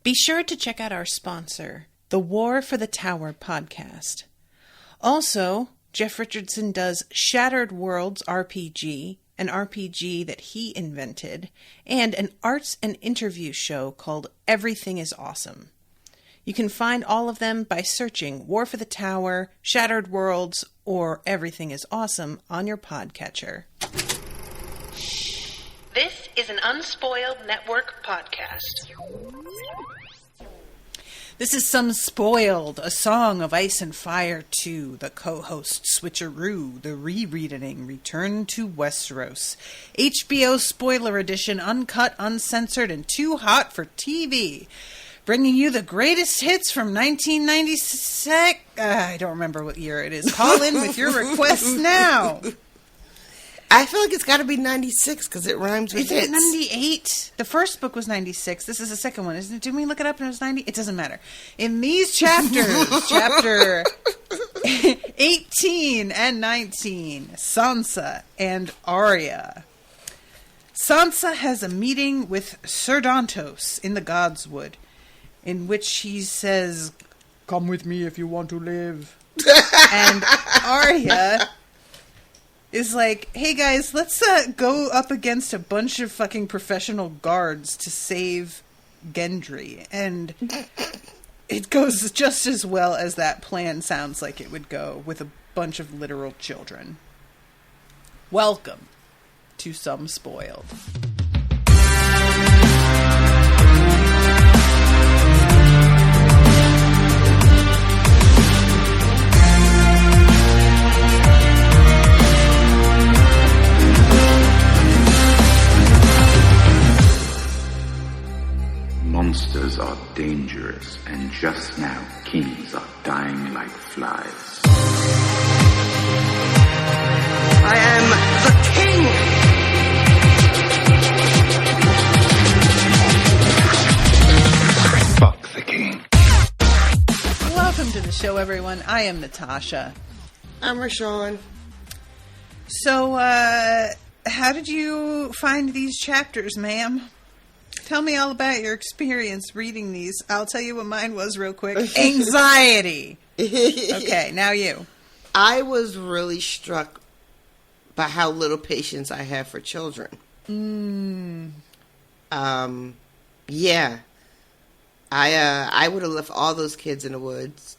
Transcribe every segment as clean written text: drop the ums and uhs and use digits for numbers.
Be sure to check out our sponsor, the War for the Tower podcast. Also, Jeff Richardson does Shattered Worlds RPG, an RPG that he invented, and an arts and interview show called Everything is Awesome. You can find all of them by searching War for the Tower, Shattered Worlds, or Everything is Awesome on your podcatcher. This is an Unspoiled Network podcast. This is Some Spoiled, a Song of Ice and Fire 2, the co-host switcheroo, the rereading, Return to Westeros. HBO spoiler edition, uncut, uncensored, and too hot for TV. Bringing you the greatest hits from 1996. I don't remember what year it is. Call in with your requests now. I feel like it's got to be 96 because it rhymes with hits. Is it 98? The first book was 96. This is the second one, isn't it? Didn't we look it up and it was 90? It doesn't matter. In these chapters, chapter 18 and 19, Sansa and Arya. Sansa has a meeting with Sir Dantos in the Godswood, in which he says, "Come with me if you want to live." And Arya is like, "Hey guys, let's go up against a bunch of fucking professional guards to save Gendry." And it goes just as well as that plan sounds like it would go, with a bunch of literal children. Welcome to Some Spoiled. Monsters are dangerous, and just now kings are dying like flies. I am the king! Fuck the king. Welcome to the show, everyone. I am Natasha. I'm Rashawn. So, how did you find these chapters, ma'am? Tell me all about your experience reading these. I'll tell you what mine was real quick. Anxiety. Okay, now you. I was really struck by how little patience I have for children. Yeah. I would have left all those kids in the woods.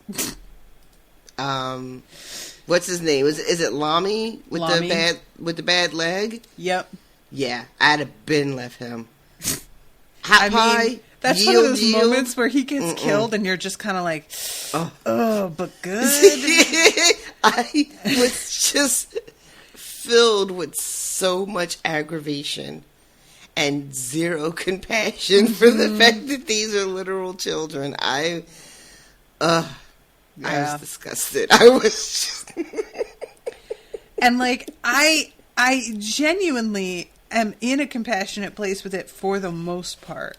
What's his name? Is it Lamy with Lamy. the bad leg? Yep. Yeah, I'd have been left him. Hot pie, that's yield, one of those yield. moments where he gets killed and you're just kind of like, oh, but good. I was just filled with so much aggravation and zero compassion for the fact that these are literal children. I was disgusted. I was just... And like, I genuinely am in a compassionate place with it for the most part.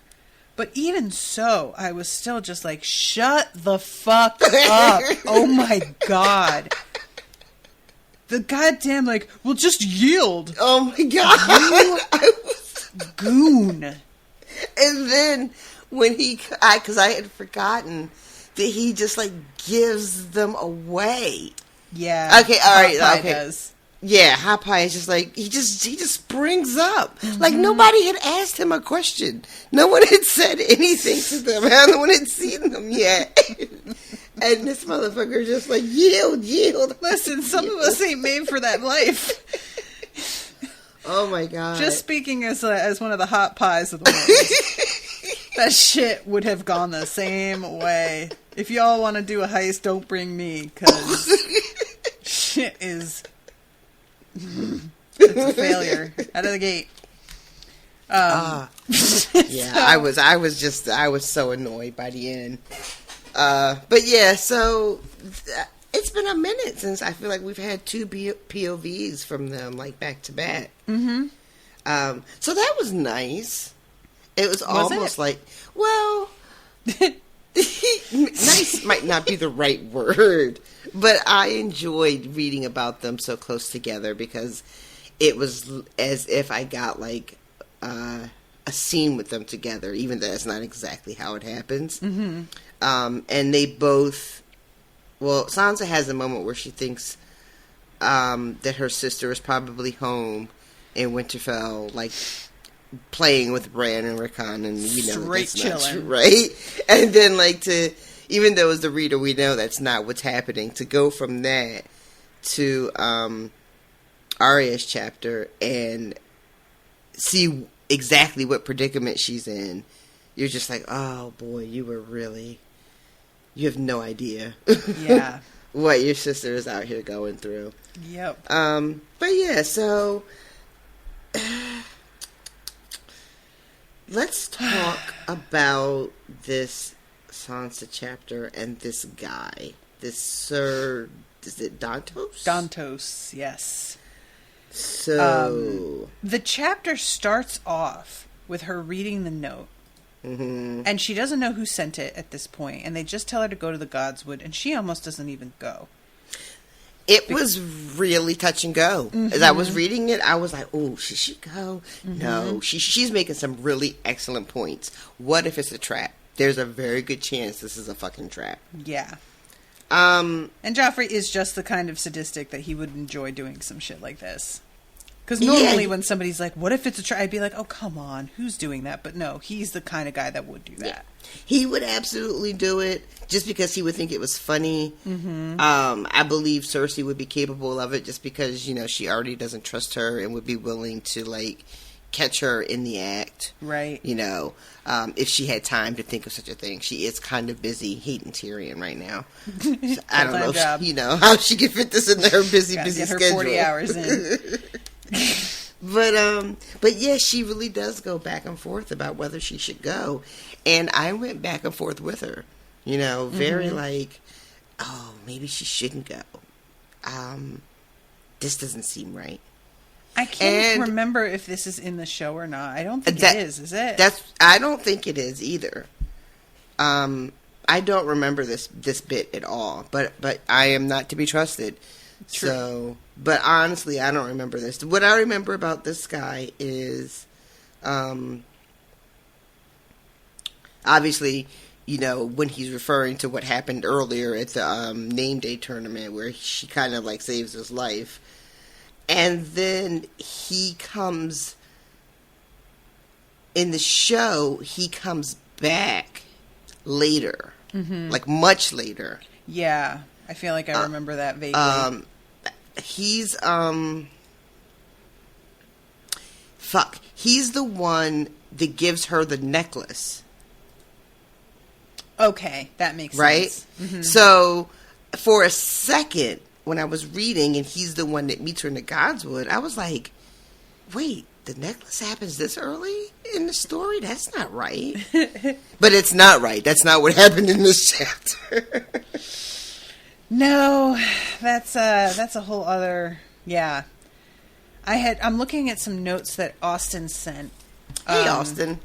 But even so, I was still just like, shut the fuck up. Oh my God. The goddamn, like, well, just yield. Oh my God. I was... Goon. And then when because I had forgotten that he just like gives them away. Yeah. Okay, all right. Hot Pie Okay. does. Yeah, Hot Pie is just like, he just springs up. Like, nobody had asked him a question. No one had said anything to them. No one had seen them yet. And this motherfucker just like, yield. Listen, some of us ain't made for that life. Oh my God. Just speaking as one of the hot pies of the world. That shit would have gone the same way. If y'all want to do a heist, don't bring me, because shit is... It's a failure out of the gate. Yeah, I was so annoyed by the end. But yeah, so it's been a minute since I feel like we've had two POVs from them, like back to back. Mm-hmm. So that was nice. It was almost like, well, nice might not be the right word, but I enjoyed reading about them so close together because it was as if I got like a scene with them together, even though that's not exactly how it happens. Mm-hmm. And they both, well, Sansa has a moment where she thinks that her sister is probably home in Winterfell, like playing with Bran and Rickon, and straight that's not chilling, true, right? And then even though as the reader we know that's not what's happening, to go from that to Arya's chapter and see exactly what predicament she's in, you're just like, oh boy, you have no idea. Yeah. What your sister is out here going through. Yep. But yeah, so let's talk about this Sansa chapter and this guy. This Sir, is it Dantos? Dantos, yes. So the chapter starts off with her reading the note. Mm-hmm. And she doesn't know who sent it at this point, and they just tell her to go to the Godswood, and she almost doesn't even go. It was really touch and go. Mm-hmm. As I was reading it, I was like, oh, should she go? Mm-hmm. No. She's making some really excellent points. What if it's a trap? There's a very good chance this is a fucking trap. Yeah. And Joffrey is just the kind of sadistic that he would enjoy doing some shit like this. Because normally when somebody's like, what if it's a trap? I'd be like, oh, come on. Who's doing that? But no, he's the kind of guy that would do that. Yeah. He would absolutely do it just because he would think it was funny. Mm-hmm. I believe Cersei would be capable of it just because, she already doesn't trust her and would be willing to, catch her in the act. Right. If she had time to think of such a thing. She is kind of busy hating Tyrion right now. So I don't know, how she could fit this into her busy get her schedule. 40 hours in. But yeah, she really does go back and forth about whether she should go. And I went back and forth with her. Very oh, maybe she shouldn't go. This doesn't seem right. I can't remember if this is in the show or not. I don't think it is it? I don't think it is either. I don't remember this bit at all, but I am not to be trusted. True. So, but honestly, I don't remember this. What I remember about this guy is, obviously, when he's referring to what happened earlier at the name day tournament where she kind of saves his life. And then he comes, in the show, he comes back later. Mm-hmm. Much later. Yeah, I feel like I remember that vaguely. He's the one that gives her the necklace. Okay, that makes sense. Right? Mm-hmm. So, for a second, when I was reading and he's the one that meets her in the Godswood, I was like, wait, the necklace happens this early in the story? That's not right. But it's not right. That's not what happened in this chapter. No, that's a whole other, yeah. I'm looking at some notes that Austin sent. Hey, Austin.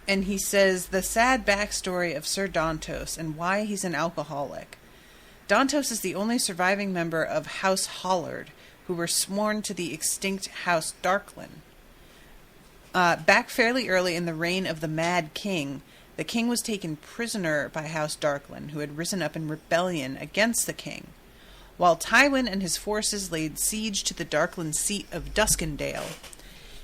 And he says, the sad backstory of Sir Dantos and why he's an alcoholic. Dantos is the only surviving member of House Hollard, who were sworn to the extinct House Darklin. Back fairly early in the reign of the Mad King, the king was taken prisoner by House Darklin, who had risen up in rebellion against the king. While Tywin and his forces laid siege to the Darklin seat of Duskendale,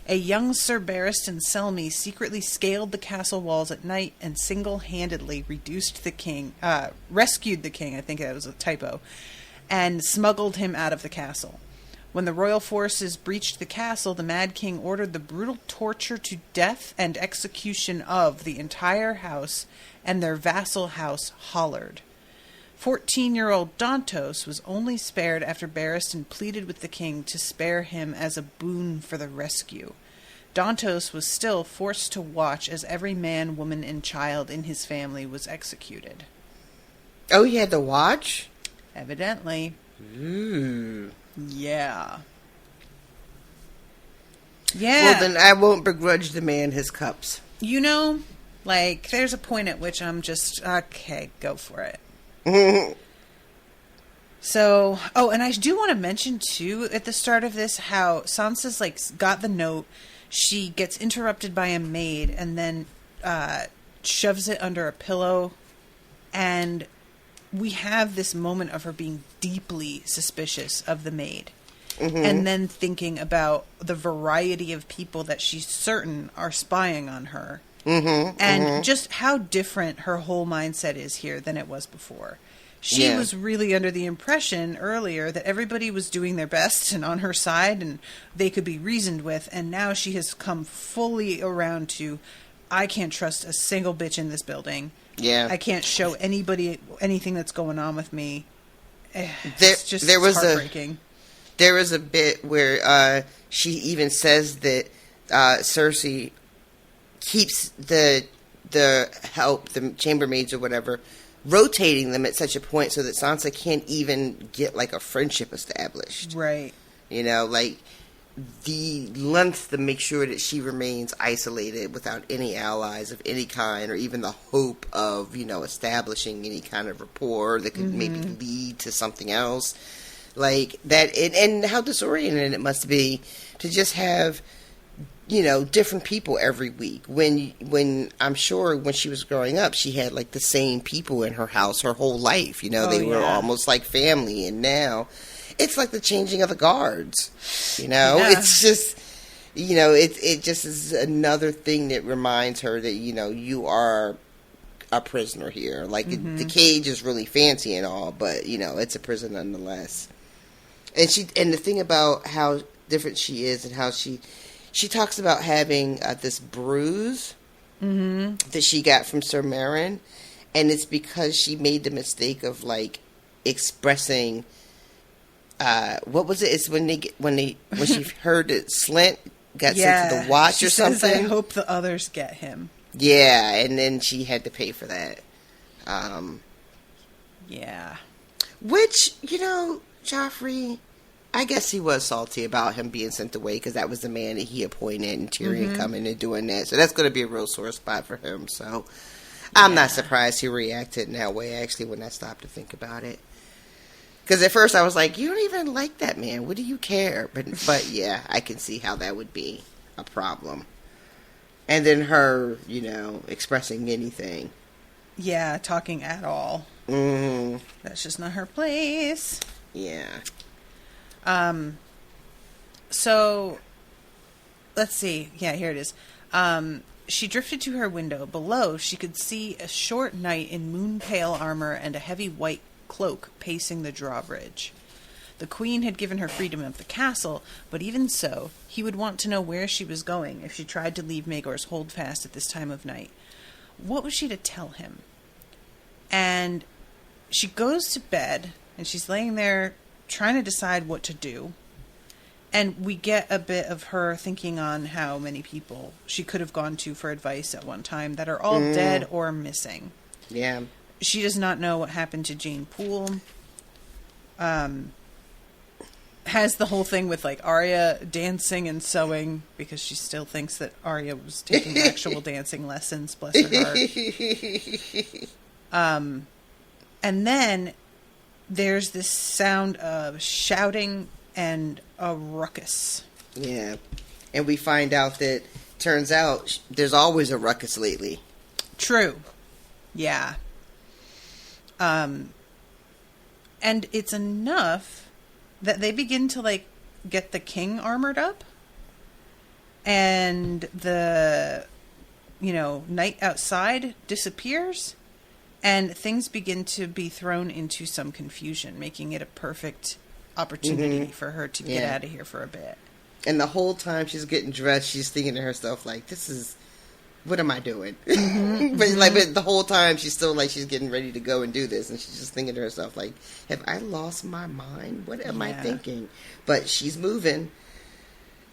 a young Sir Barristan Selmy secretly scaled the castle walls at night and single-handedly rescued the king, I think that was a typo, and smuggled him out of the castle. When the royal forces breached the castle, the Mad King ordered the brutal torture to death and execution of the entire house and their vassal house Hollard. 14-year-old Dantos was only spared after Barristan pleaded with the king to spare him as a boon for the rescue. Dantos was still forced to watch as every man, woman, and child in his family was executed. Oh, he had to watch? Evidently. Ooh. Yeah. Well, then I won't begrudge the man his cups. There's a point at which I'm just, okay, go for it. So, and I do want to mention, too, at the start of this, how Sansa's, got the note. she gets interrupted by a maid and then shoves it under a pillow. And we have this moment of her being deeply suspicious of the maid. Mm-hmm. And then thinking about the variety of people that she's certain are spying on her. Mm-hmm, and just how different her whole mindset is here than it was before. She was really under the impression earlier that everybody was doing their best and on her side and they could be reasoned with. And now she has come fully around to, I can't trust a single bitch in this building. Yeah. I can't show anybody anything that's going on with me. It's just heartbreaking. There was a bit where she even says that Cersei keeps the help, the chambermaids or whatever, rotating them at such a point so that Sansa can't even get like a friendship established. Right. You know, like the length to make sure that she remains isolated without any allies of any kind or even the hope of, you know, establishing any kind of rapport that could maybe lead to something else. Like that, and how disorienting it must be to just have, you know, different people every week. When I'm sure when she was growing up, she had like the same people in her house her whole life. You know, they were almost like family, and now it's like the changing of the guards. You know, it's just, you know, it just is another thing that reminds her that, you know, you are a prisoner here. Like the cage is really fancy and all, but you know, it's a prison nonetheless. And the thing about how different she is and how she talks about having this bruise that she got from Sir Meryn, and it's because she made the mistake of like expressing what was it? It's when she heard that Slint got sent to the Watch or something. Says, I hope the others get him. Yeah, and then she had to pay for that. Yeah. Which, you know, Joffrey, I guess he was salty about him being sent away because that was the man that he appointed, and Tyrion coming and doing that. So that's going to be a real sore spot for him. So I'm not surprised he reacted in that way, actually, when I stopped to think about it. Because at first I was like, you don't even like that man. What do you care? But yeah, I can see how that would be a problem. And then her, you know, expressing anything. Yeah, talking at all. Mm-hmm. That's just not her place. Yeah. So, let's see. Yeah, here it is. She drifted to her window. Below, she could see a short knight in moon-pale armor and a heavy white cloak pacing the drawbridge. The queen had given her freedom of the castle, but even so, he would want to know where she was going if she tried to leave Maegor's holdfast at this time of night. What was she to tell him? And she goes to bed, and she's laying there trying to decide what to do. And we get a bit of her thinking on how many people she could have gone to for advice at one time that are all dead or missing. Yeah. She does not know what happened to Jane Poole. Has the whole thing with, like, Arya dancing and sewing because she still thinks that Arya was taking actual dancing lessons, bless her heart. And then there's this sound of shouting and a ruckus. Yeah. And we find out that, turns out, there's always a ruckus lately. True. Yeah. And it's enough that they begin to, like, get the king armored up. And the, you know, knight outside disappears. And things begin to be thrown into some confusion, making it a perfect opportunity for her to get out of here for a bit. And the whole time she's getting dressed, she's thinking to herself, like, this is, what am I doing? But the whole time she's still like, she's getting ready to go and do this. And she's just thinking to herself, like, have I lost my mind? What am I thinking? But she's moving.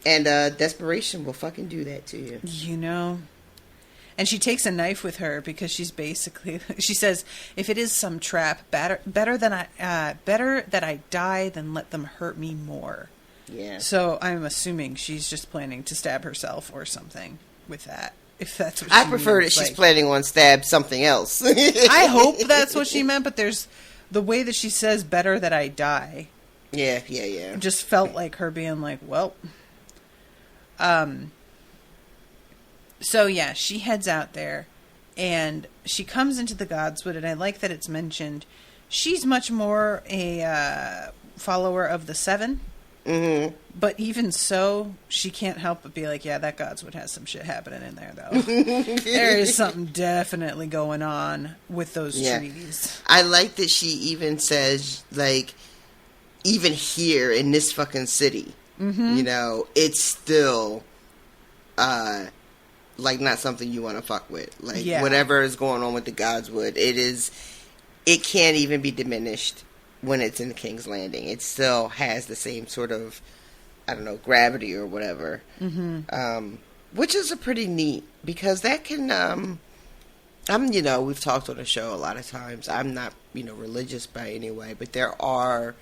And desperation will fucking do that to you. You know. And she takes a knife with her because she's basically, she says, if it is some trap, better that I die than let them hurt me more. Yeah. So I'm assuming she's just planning to stab herself or something with that. If that's what I prefer that she's planning on stab something else. I hope that's what she meant, but there's the way that she says better that I die. Yeah. Just felt like her being like, well, So, yeah, she heads out there, and she comes into the Godswood, and I like that it's mentioned. She's much more a follower of the Seven. Mm-hmm. But even so, she can't help but be like, yeah, that Godswood has some shit happening in there, though. There is something definitely going on with those trees. I like that she even says, like, even here in this fucking city, you know, it's still, like, not something you want to fuck with. Like, whatever is going on with the Godswood, it can't even be diminished when it's in the King's Landing. It still has the same sort of, I don't know, gravity or whatever. Which is a pretty neat, because that can, you know, we've talked on the show a lot of times. I'm not, you know, religious by any way, but there are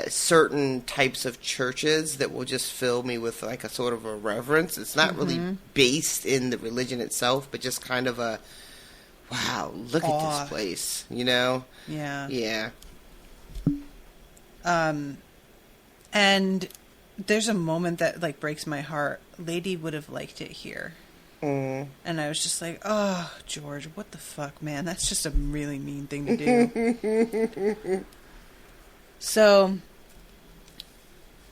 certain types of churches that will just fill me with like a sort of a reverence. It's not really based in the religion itself, but just kind of a, wow, look at this place, you know? Yeah. Yeah. And there's a moment that, like, breaks my heart. Lady would have liked it here. And I was just like, oh, George, what the fuck, man? That's just a really mean thing to do. So,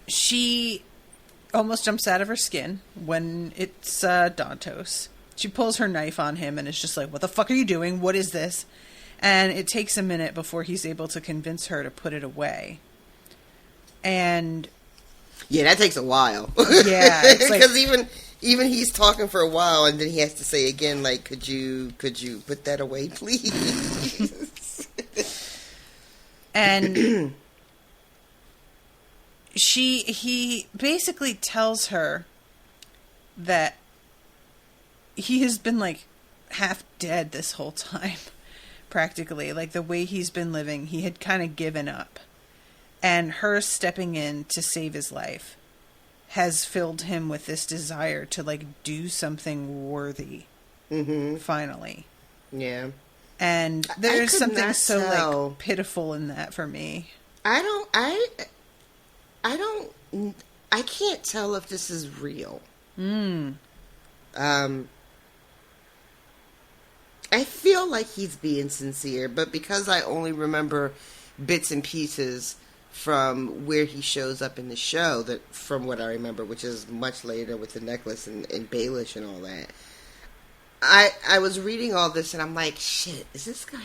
she almost jumps out of her skin when it's Dantos. She pulls her knife on him and is just like, what the fuck are you doing? What is this? And it takes a minute before he's able to convince her to put it away. And yeah, that takes a while. Yeah, it's like, because even he's talking for a while, and then he has to say again, like, could you put that away, please? And he basically tells her that he has been, like, half dead this whole time, practically. Like, the way he's been living, he had kind of given up. And her stepping in to save his life has filled him with this desire to, like, do something worthy. Finally. Yeah. And there's something so, like, pitiful in that for me. I can't tell if this is real. I feel like he's being sincere, but because I only remember bits and pieces from where he shows up in the show, that from what I remember, which is much later with the necklace and Baelish and all that, I was reading all this and I'm like, shit, is this guy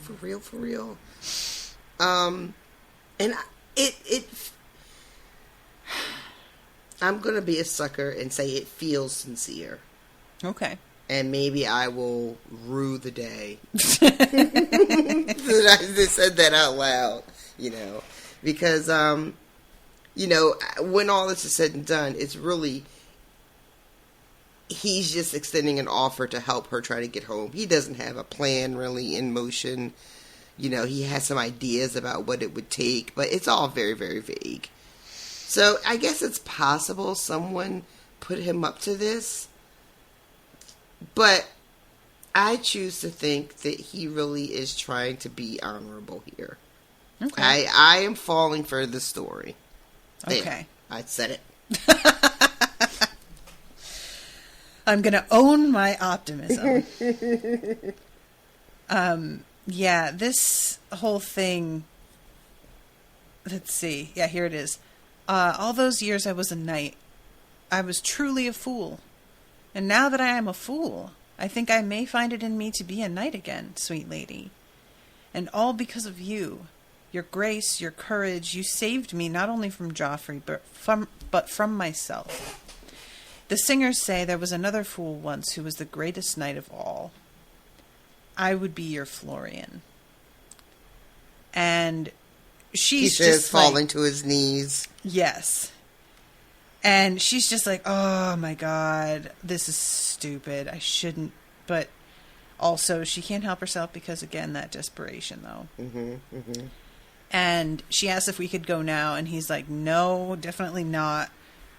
for real? And I'm gonna be a sucker and say it feels sincere. Okay. And maybe I will rue the day that I just said that out loud, you know. Because, you know, when all this is said and done, it's really, he's just extending an offer to help her try to get home. He doesn't have a plan really in motion. You know, he has some ideas about what it would take, but it's all very, very vague. So I guess it's possible someone put him up to this. But I choose to think that he really is trying to be honorable here. Okay. I am falling for the story. Okay. There, I said it. I'm going to own my optimism. Yeah, this whole thing... Let's see. Yeah, here it is. All those years I was a knight, I was truly a fool. And now that I am a fool, I think I may find it in me to be a knight again, sweet lady. And all because of you. Your grace, your courage, you saved me not only from Joffrey, but from myself. The singers say there was another fool once who was the greatest knight of all. I would be your Florian. And she's just falling to his knees. Yes. And she's just like, oh my God, this is stupid. I shouldn't. But also, she can't help herself because, again, that desperation, though. And she asks if we could go now, and he's like, no, definitely not.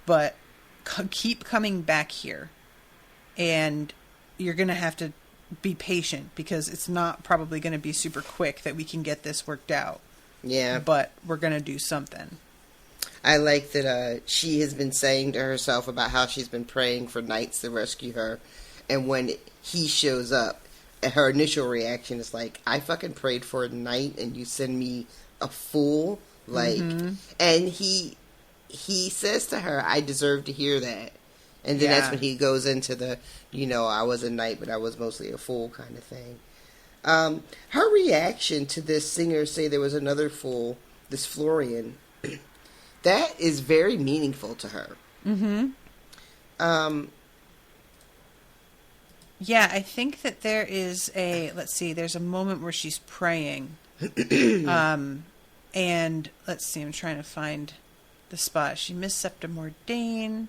But keep coming back here. And you're going to have to be patient because it's not probably going to be super quick that we can get this worked out. Yeah. But we're going to do something. I like that she has been saying to herself about how she's been praying for knights to rescue her. And when he shows up, her initial reaction is like, I fucking prayed for a knight and you send me a fool? Like, and he says to her, I deserve to hear that. And then that's when he goes into the, I was a knight, but I was mostly a fool kind of thing. Her reaction to this singer say there was another fool, this Florian, that is very meaningful to her. Yeah, I think that there is there's a moment where she's praying. And let's see, I'm trying to find the spot. She missed Septim Ordain.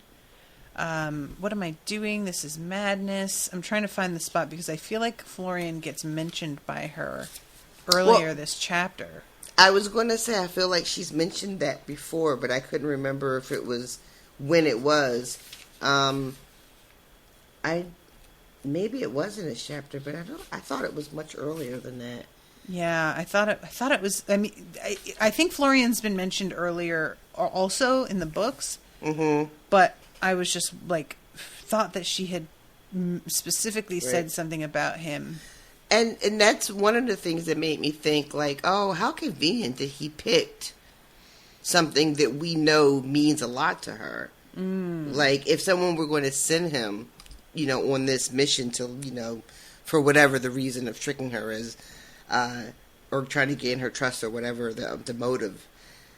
What am I doing? This is madness. I'm trying to find the spot because I feel like Florian gets mentioned by her earlier this chapter. I was going to say, I feel like she's mentioned that before, but I couldn't remember if it was when it was. Maybe it was in this chapter, but I thought it was much earlier than that. Yeah, I thought it was. I mean, I think Florian's been mentioned earlier, also in the books. But I was just thought that she had specifically said something about him. And that's one of the things that made me think, oh, how convenient that he picked something that we know means a lot to her. Like, if someone were going to send him, on this mission to, for whatever the reason of tricking her is, or trying to gain her trust or whatever the motive,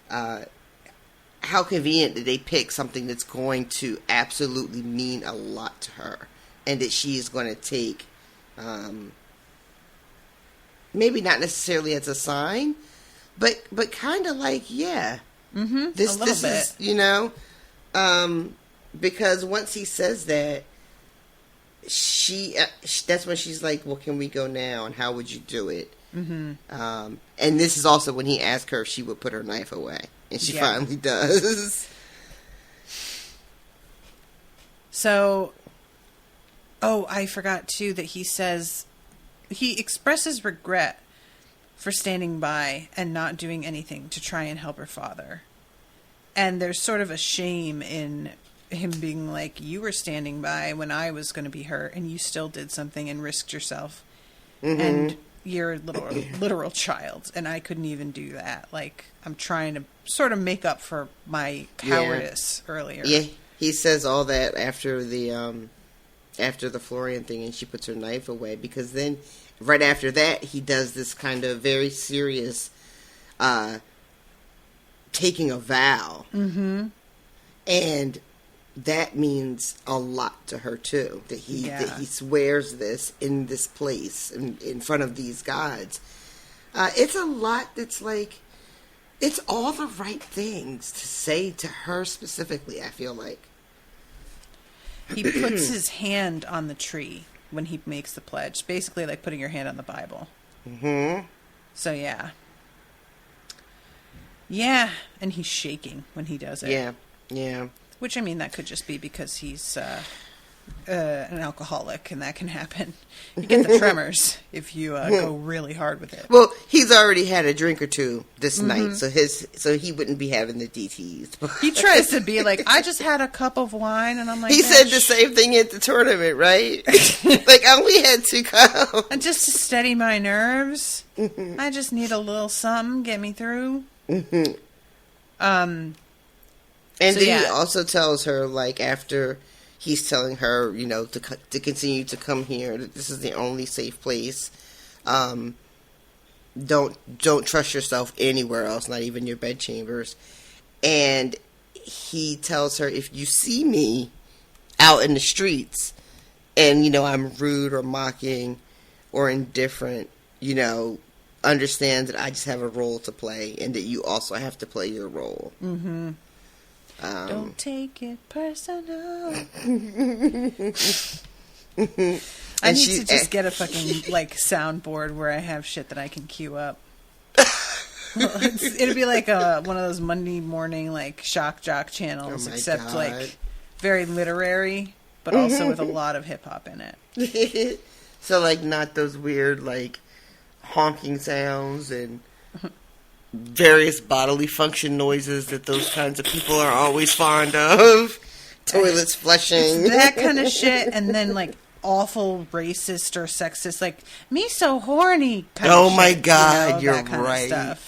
how convenient that they pick something that's going to absolutely mean a lot to her and that she is going to take... maybe not necessarily as a sign, but kind of this bit. is, because once he says that, that's when she's like, well, can we go now? And how would you do it? And this is also when he asked her if she would put her knife away. And she finally does. So, I forgot too that he says... He expresses regret for standing by and not doing anything to try and help her father. And there's sort of a shame in him being like, you were standing by when I was going to be hurt and you still did something and risked yourself. And you're a literal child and I couldn't even do that. Like, I'm trying to sort of make up for my cowardice earlier. Yeah, he says all that after the Florian thing, and she puts her knife away, because then right after that he does this kind of very serious taking a vow, and that means a lot to her too, that he swears this in this place in front of these gods. It's a lot that's it's all the right things to say to her specifically, I feel like. He puts his hand on the tree when he makes the pledge. Basically like putting your hand on the Bible. So, yeah. Yeah, and he's shaking when he does it. Yeah. Which, I mean, that could just be because he's an alcoholic, and that can happen. You get the tremors if you go really hard with it. Well, he's already had a drink or two this night, so he wouldn't be having the DTs. He tries to be like, I just had a cup of wine, and I'm like... He said the same thing at the tournament, right? Like, I only had 2 cups. And just to steady my nerves, I just need a little something, get me through. And then he also tells her, after... He's telling her, to continue to come here. That this is the only safe place. Don't trust yourself anywhere else, not even your bedchambers. And he tells her, if you see me out in the streets, and I'm rude or mocking or indifferent, understand that I just have a role to play, and that you also have to play your role. Don't take it personal. I need to just get a fucking soundboard where I have shit that I can queue up. It'll be like one of those Monday morning shock jock channels, except God. Very literary, but also with a lot of hip hop in it. So not those weird honking sounds and various bodily function noises that those kinds of people are always fond of. Toilets flushing. That kind of shit, and then, like, awful racist or sexist, like, me so horny kind of shit. Oh my God, you know, you're right.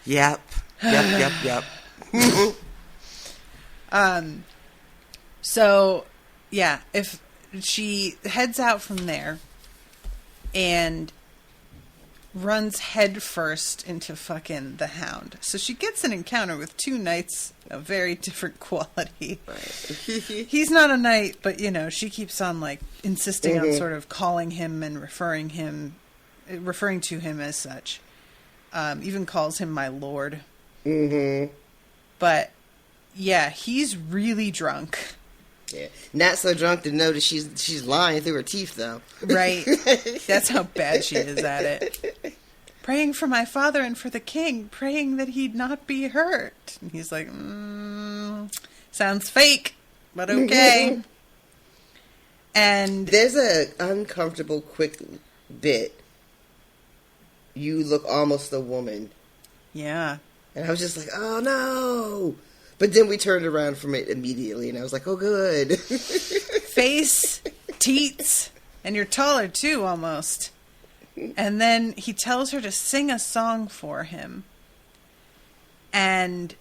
Yep. So, yeah, if she heads out from there and runs head first into fucking the Hound. So she gets an encounter with two knights of very different quality. He's not a knight, but, you know, she keeps on, like, insisting on sort of calling him and referring to him as such. Even calls him my lord. Mm-hmm. But, yeah, he's really drunk. Yeah. Not so drunk to know that she's lying through her teeth, though. Right. That's how bad she is at it. Praying for my father and for the king, praying that he'd not be hurt. And he's like, sounds fake, but okay. And there's a uncomfortable quick bit. You look almost a woman. Yeah. And I was just like, oh no. But then we turned around from it immediately, and I was like, oh, good. Face, teats, and you're taller, too, almost. And then he tells her to sing a song for him. And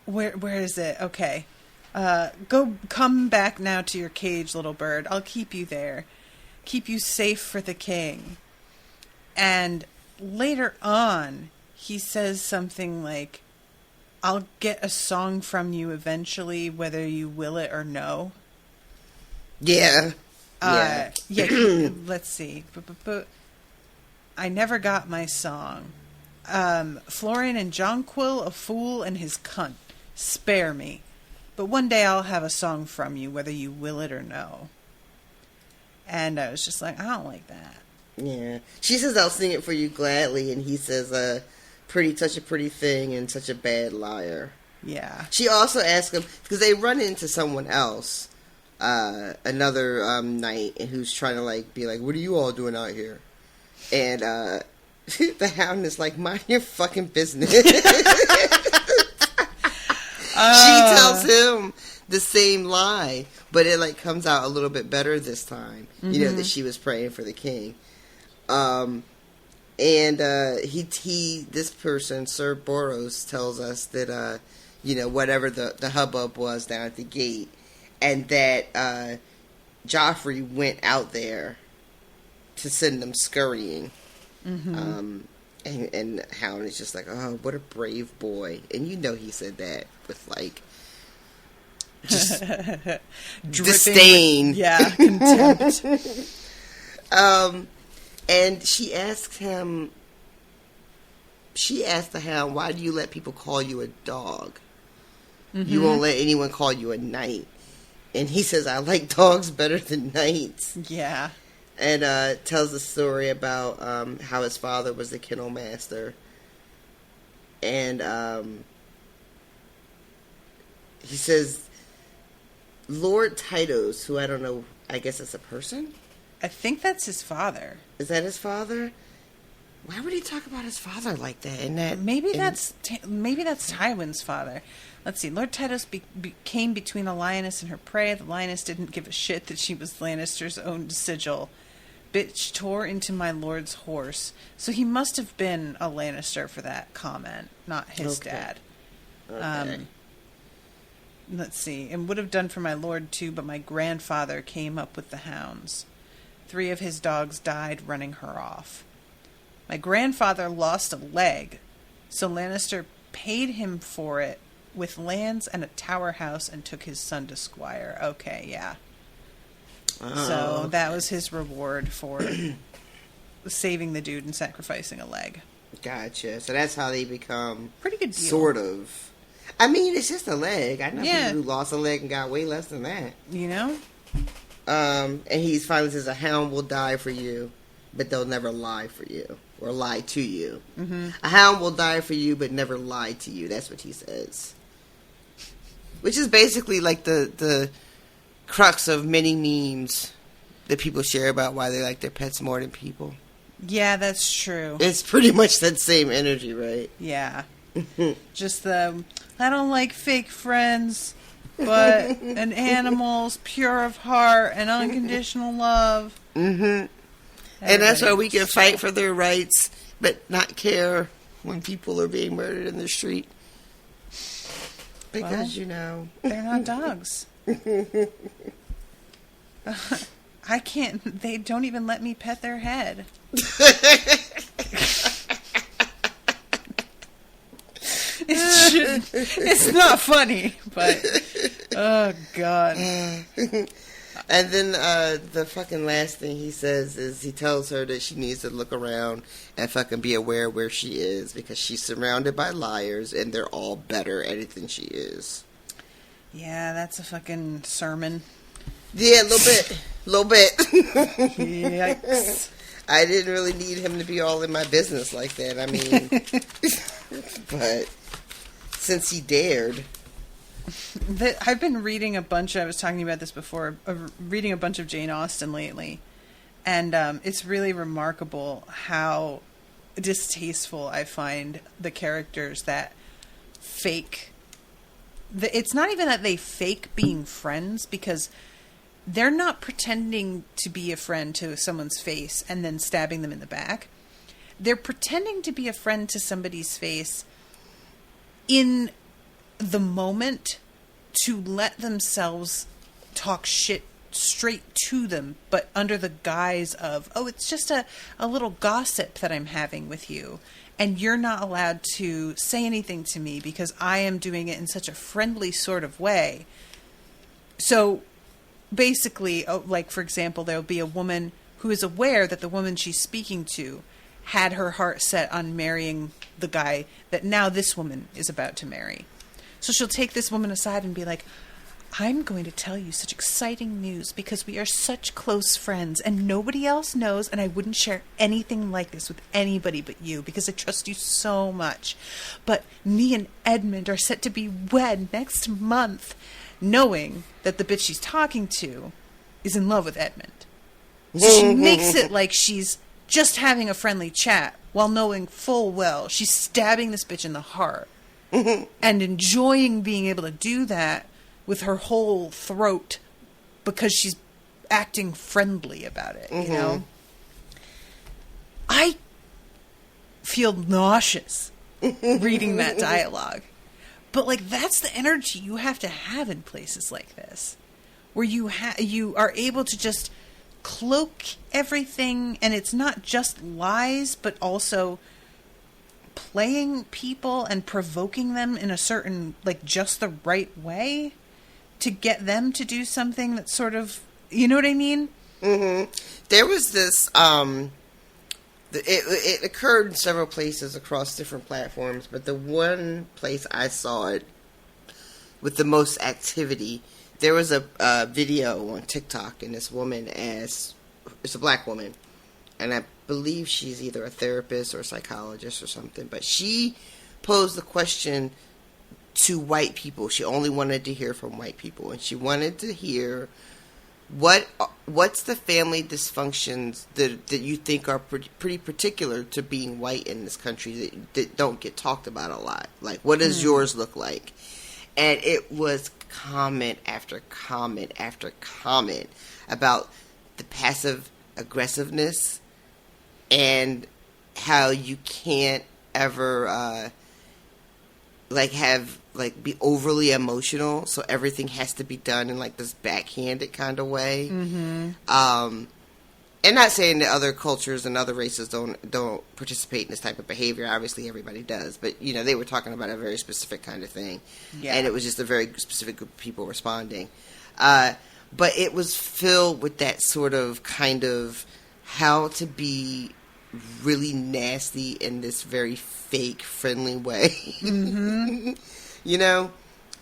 where is it? Okay. Come back now to your cage, little bird. I'll keep you there. Keep you safe for the king. And later on, he says something like, I'll get a song from you eventually, whether you will it or no. Yeah. Let's see. I never got my song. Florian and Jonquil, a fool and his cunt. Spare me. But one day I'll have a song from you, whether you will it or no. And I was just like, I don't like that. Yeah. She says, I'll sing it for you gladly. And he says, such a pretty thing and such a bad liar. Yeah. She also asks him, because they run into someone else, another knight, who's trying to, like, be like, what are you all doing out here? And the Hound is like, mind your fucking business. She tells him the same lie, but it, like, comes out a little bit better this time. Mm-hmm. You know, that she was praying for the king. And this person, Sir Boros, tells us that, whatever the hubbub was down at the gate, and that Joffrey went out there to send them scurrying. Mm-hmm. And Hound is just like, oh, what a brave boy. And you know he said that with, like, just disdain. Contempt. And she asked the Hound, why do you let people call you a dog? Mm-hmm. You won't let anyone call you a knight. And he says, I like dogs better than knights. Yeah. And tells a story about how his father was the kennel master. And he says, Lord Tytos, who I don't know, I guess it's a person? I think that's his father. Is that his father? Why would he talk about his father like that? Maybe that's Tywin's father. Let's see. Lord Tytos came between a lioness and her prey. The lioness didn't give a shit that she was Lannister's own sigil. Bitch tore into my lord's horse. So he must have been a Lannister for that comment, not his dad. Okay. Let's see. And would have done for my lord too, but my grandfather came up with the hounds. 3 of his dogs died running her off. My grandfather lost a leg, so Lannister paid him for it with lands and a tower house and took his son to squire. Okay, yeah. Oh. So that was his reward for saving the dude and sacrificing a leg. Gotcha. So that's how they become pretty good deal. Sort of. I mean, it's just a leg. I know people who lost a leg and got way less than that. You know? And he finally says, a hound will die for you, but they'll never lie for you. Or lie to you. Mm-hmm. A hound will die for you, but never lie to you. That's what he says. Which is basically like the crux of many memes that people share about why they like their pets more than people. Yeah, that's true. It's pretty much that same energy, right? Yeah. Just I don't like fake friends, but and animals, pure of heart and unconditional love. Mm-hmm. And that's why we can fight for their rights, but not care when people are being murdered in the street. Because, they're not dogs. I can't, they don't even let me pet their head. It's not funny, but oh god. And then the fucking last thing he says is he tells her that she needs to look around and fucking be aware where she is because she's surrounded by liars and they're all better at it than she is. Yeah, that's a fucking sermon. Yeah, a little bit. Yikes. I didn't really need him to be all in my business like that. I mean, but since he dared. I've been reading a bunch, I was talking about this before, reading a bunch of Jane Austen lately. And it's really remarkable how distasteful I find the characters that fake. It's not even that they fake being friends, because they're not pretending to be a friend to someone's face and then stabbing them in the back. They're pretending to be a friend to somebody's face in the moment to let themselves talk shit straight to them, but under the guise of, oh, it's just a little gossip that I'm having with you, and you're not allowed to say anything to me because I am doing it in such a friendly sort of way. So basically, like, for example, there'll be a woman who is aware that the woman she's speaking to had her heart set on marrying the guy that now this woman is about to marry. So she'll take this woman aside and be like, I'm going to tell you such exciting news because we are such close friends and nobody else knows, and I wouldn't share anything like this with anybody but you because I trust you so much. But me and Edmund are set to be wed next month, knowing that the bitch she's talking to is in love with Edmund. So she makes it like she's just having a friendly chat while knowing full well she's stabbing this bitch in the heart. And enjoying being able to do that with her whole throat because she's acting friendly about it, you know? I feel nauseous reading that dialogue. But, like, that's the energy you have to have in places like this, where you are able to just cloak everything, and it's not just lies, but also playing people and provoking them in a certain, like, just the right way to get them to do something that's sort of, you know what I mean? Mm-hmm. There was this, it occurred in several places across different platforms, but the one place I saw it with the most activity, there was a video on TikTok, and this woman it's a black woman, and I believe she's either a therapist or a psychologist or something, but she posed the question to white people. She only wanted to hear from white people, and she wanted to hear what's the family dysfunctions that you think are pretty particular to being white in this country that don't get talked about a lot. Like, what does yours look like? And it was comment after comment after comment about the passive aggressiveness and how you can't ever be overly emotional, so everything has to be done in like this backhanded kind of way. And not saying that other cultures and other races don't participate in this type of behavior. Obviously, everybody does, but you know, they were talking about a very specific kind of thing, and it was just a very specific group of people responding. But it was filled with that sort of kind of how to be really nasty in this very fake, friendly way. You know?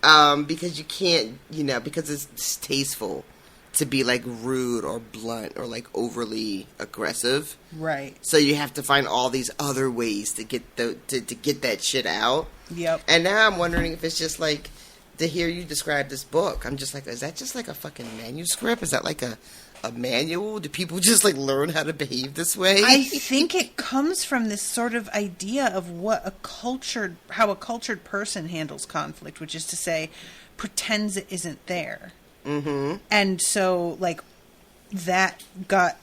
Because you can't, you know, because it's distasteful to be like rude or blunt or like overly aggressive. Right. So you have to find all these other ways to get to get that shit out. Yep. And now I'm wondering if it's just like, to hear you describe this book, I'm just like, is that just like a fucking manuscript? Is that like a a manual? Do people just like learn how to behave this way? I think it comes from this sort of idea of how a cultured person handles conflict, which is to say, pretends it isn't there. Mm-hmm. And so, like, that got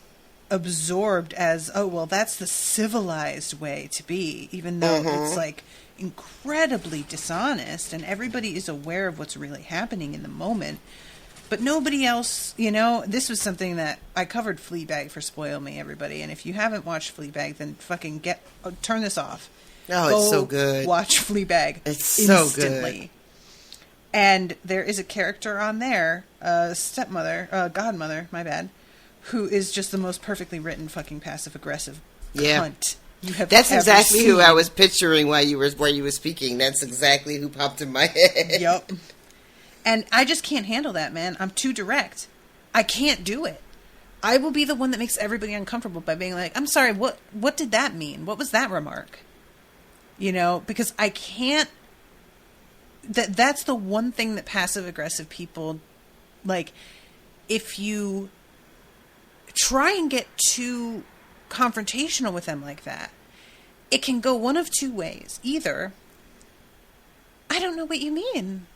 absorbed as, oh, well, that's the civilized way to be, even though it's, like, incredibly dishonest, and everybody is aware of what's really happening in the moment. But nobody else, this was something that I covered Fleabag for Spoil Me, everybody. And if you haven't watched Fleabag, then fucking turn this off. Oh, it's so good. Watch Fleabag. It's so instantly. good. And there is a character on there, godmother, my bad, who is just the most perfectly written fucking passive-aggressive cunt you have That's ever exactly seen. who I was picturing while you were speaking. That's exactly who popped in my head. Yep. And I just can't handle that, man. I'm too direct. I can't do it. I will be the one that makes everybody uncomfortable by being like, I'm sorry, what did that mean? What was that remark? Because I can't... That's the one thing that passive-aggressive people... Like, if you try and get too confrontational with them like that, it can go one of two ways. Either, I don't know what you mean.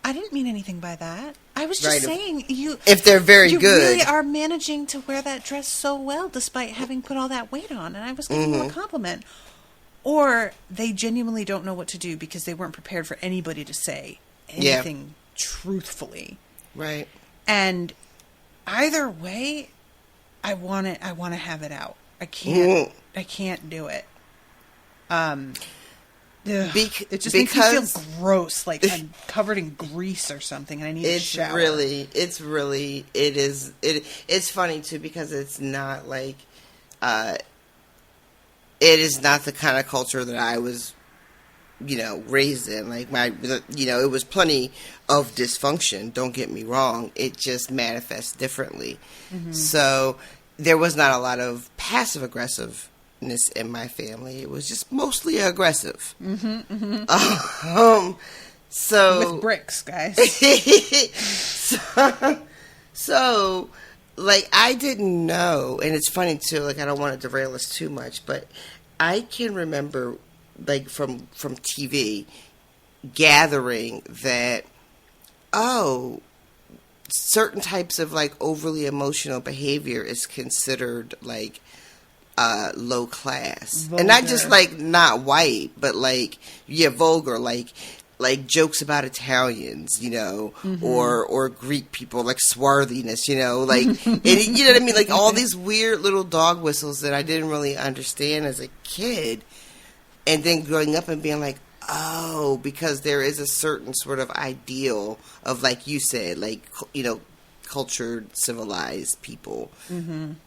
I didn't mean anything by that. I was just saying you... If they're very good. You really are managing to wear that dress so well despite having put all that weight on, and I was giving you a compliment. Or they genuinely don't know what to do because they weren't prepared for anybody to say anything truthfully. Right. And either way, I want to have it out. I can't do it. It just makes me feel gross, like I'm covered in grease or something, and I need a shower. It's funny too, because it's not like, it is not the kind of culture that I was, raised in. Like it was plenty of dysfunction. Don't get me wrong. It just manifests differently. Mm-hmm. So there was not a lot of passive aggressiveness in my family. It was just mostly aggressive. Mm-hmm, mm-hmm. So with bricks, guys. so like, I didn't know, and it's funny too, like, I don't want to derail us too much, but I can remember, like, from TV, gathering that, certain types of, like, overly emotional behavior is considered, like, low class. Vulgar. And not just, like, not white, but, like, vulgar, like jokes about Italians, mm-hmm. or Greek people, like swarthiness, like, and, you know what I mean? Like, all these weird little dog whistles that I didn't really understand as a kid. And then growing up and being like, oh, because there is a certain sort of ideal of, like you said, like, cultured, civilized people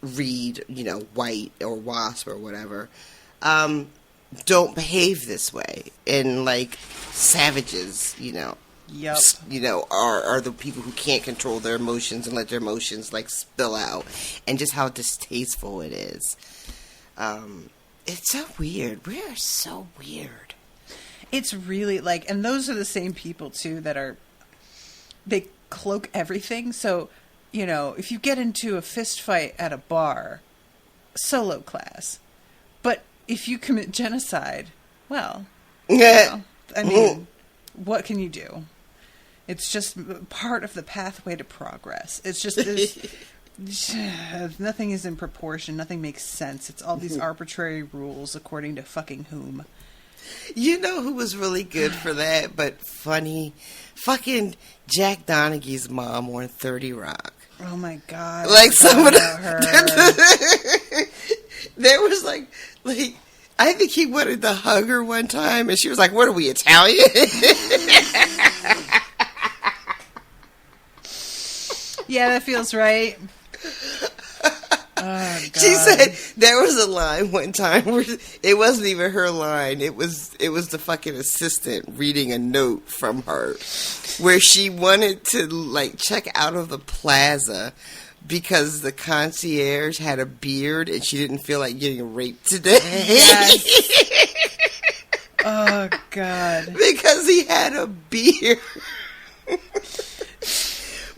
read, white or WASP or whatever, don't behave this way. And, like, savages, Yep. Are the people who can't control their emotions and let their emotions, like, spill out. And just how distasteful it is. It's so weird. We are so weird. It's really, like, and those are the same people, too, they cloak everything. So, if you get into a fist fight at a bar, solo class. But if you commit genocide, well, I mean, what can you do? It's just part of the pathway to progress. It's just nothing is in proportion. Nothing makes sense. It's all these arbitrary rules according to fucking whom. You know who was really good for that, but funny? Fucking Jack Donaghy's mom on 30 Rock. Oh my God. Like, some of her. There was like, I think he wanted to hug her one time, and she was like, what are we, Italian? Yeah, that feels right. Oh, she said there was a line one time where it wasn't even her line. It was the fucking assistant reading a note from her where she wanted to, like, check out of the plaza because the concierge had a beard and she didn't feel like getting raped today. Yes. Oh, God. Because he had a beard.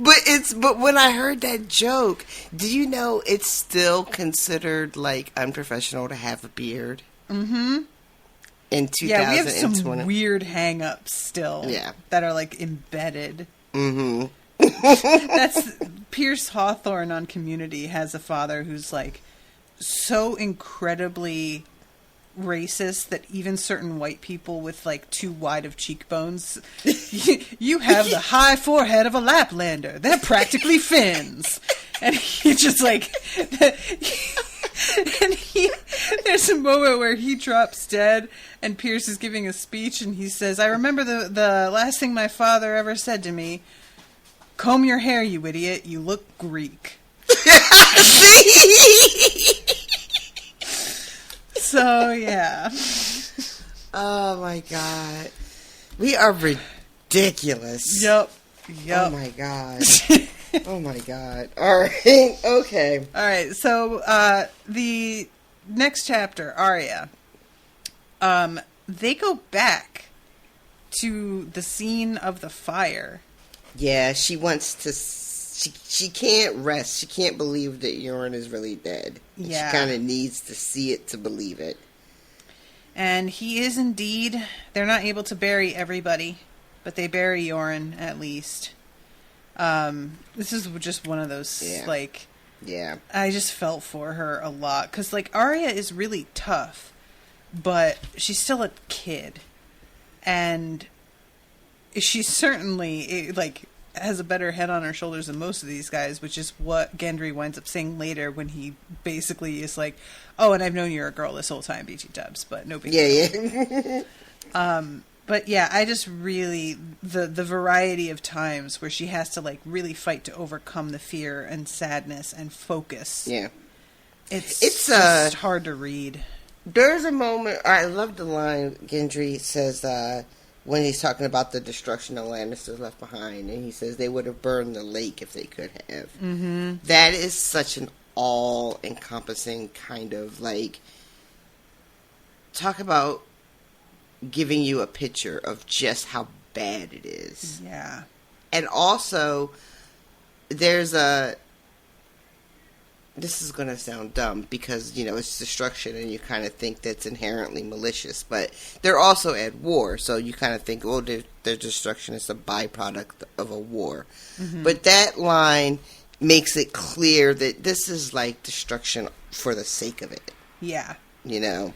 But when I heard that joke, do you know it's still considered like unprofessional to have a beard? Mm-hmm. In 2020. Yeah, we have some weird hang-ups still. Yeah. That are like embedded. Mm-hmm. That's Pierce Hawthorne on Community has a father who's like so incredibly racist that even certain white people with like too wide of cheekbones, you have the high forehead of a Laplander. They're practically fins. And he just like, there's a moment where he drops dead and Pierce is giving a speech and he says, I remember the last thing my father ever said to me, comb your hair, you idiot, you look Greek. So, yeah. Oh, my God. We are ridiculous. Yep. Oh, my God. Oh, my God. All right. Okay. All right. So, the next chapter, Arya, they go back to the scene of the fire. Yeah, she wants to... She can't rest. She can't believe that Euron is really dead. Yeah. She kind of needs to see it to believe it. And he is indeed. They're not able to bury everybody, but they bury Euron at least. This is just one of those, like... Yeah. I just felt for her a lot. Because, like, Arya is really tough, but she's still a kid. And she's certainly, like... has a better head on her shoulders than most of these guys, which is what Gendry winds up saying later when he basically is like, oh, and I've known you're a girl this whole time, BT Dubs, but no big deal. Yeah. But yeah, I just really, the variety of times where she has to like really fight to overcome the fear and sadness and focus. Yeah. It's just hard to read. There's a moment, I love the line Gendry says, when he's talking about the destruction of Lannisters left behind, and he says they would have burned the lake if they could have. Mm-hmm. That is such an all-encompassing kind of, like, talk about giving you a picture of just how bad it is. Yeah. And also, there's a... This is going to sound dumb because, you know, it's destruction and you kind of think that's inherently malicious. But they're also at war, so you kind of think, oh, their destruction is a byproduct of a war. Mm-hmm. But that line makes it clear that this is like destruction for the sake of it. Yeah. You know?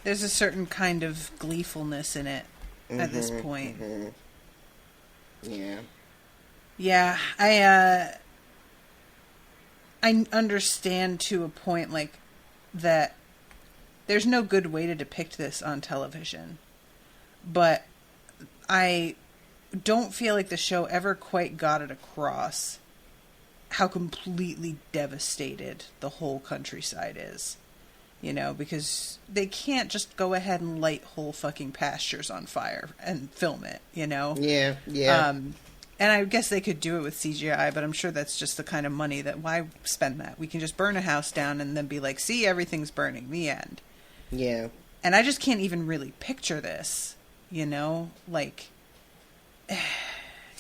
There's a certain kind of gleefulness in it at this point. Mm-hmm. Yeah. Yeah, I understand to a point, like, that there's no good way to depict this on television. But I don't feel like the show ever quite got it across how completely devastated the whole countryside is. You know, because they can't just go ahead and light whole fucking pastures on fire and film it, you know? Yeah, yeah. And I guess they could do it with CGI, but I'm sure that's just the kind of money that, why spend that? We can just burn a house down and then be like, see, everything's burning, the end. Yeah. And I just can't even really picture this, you know? Like,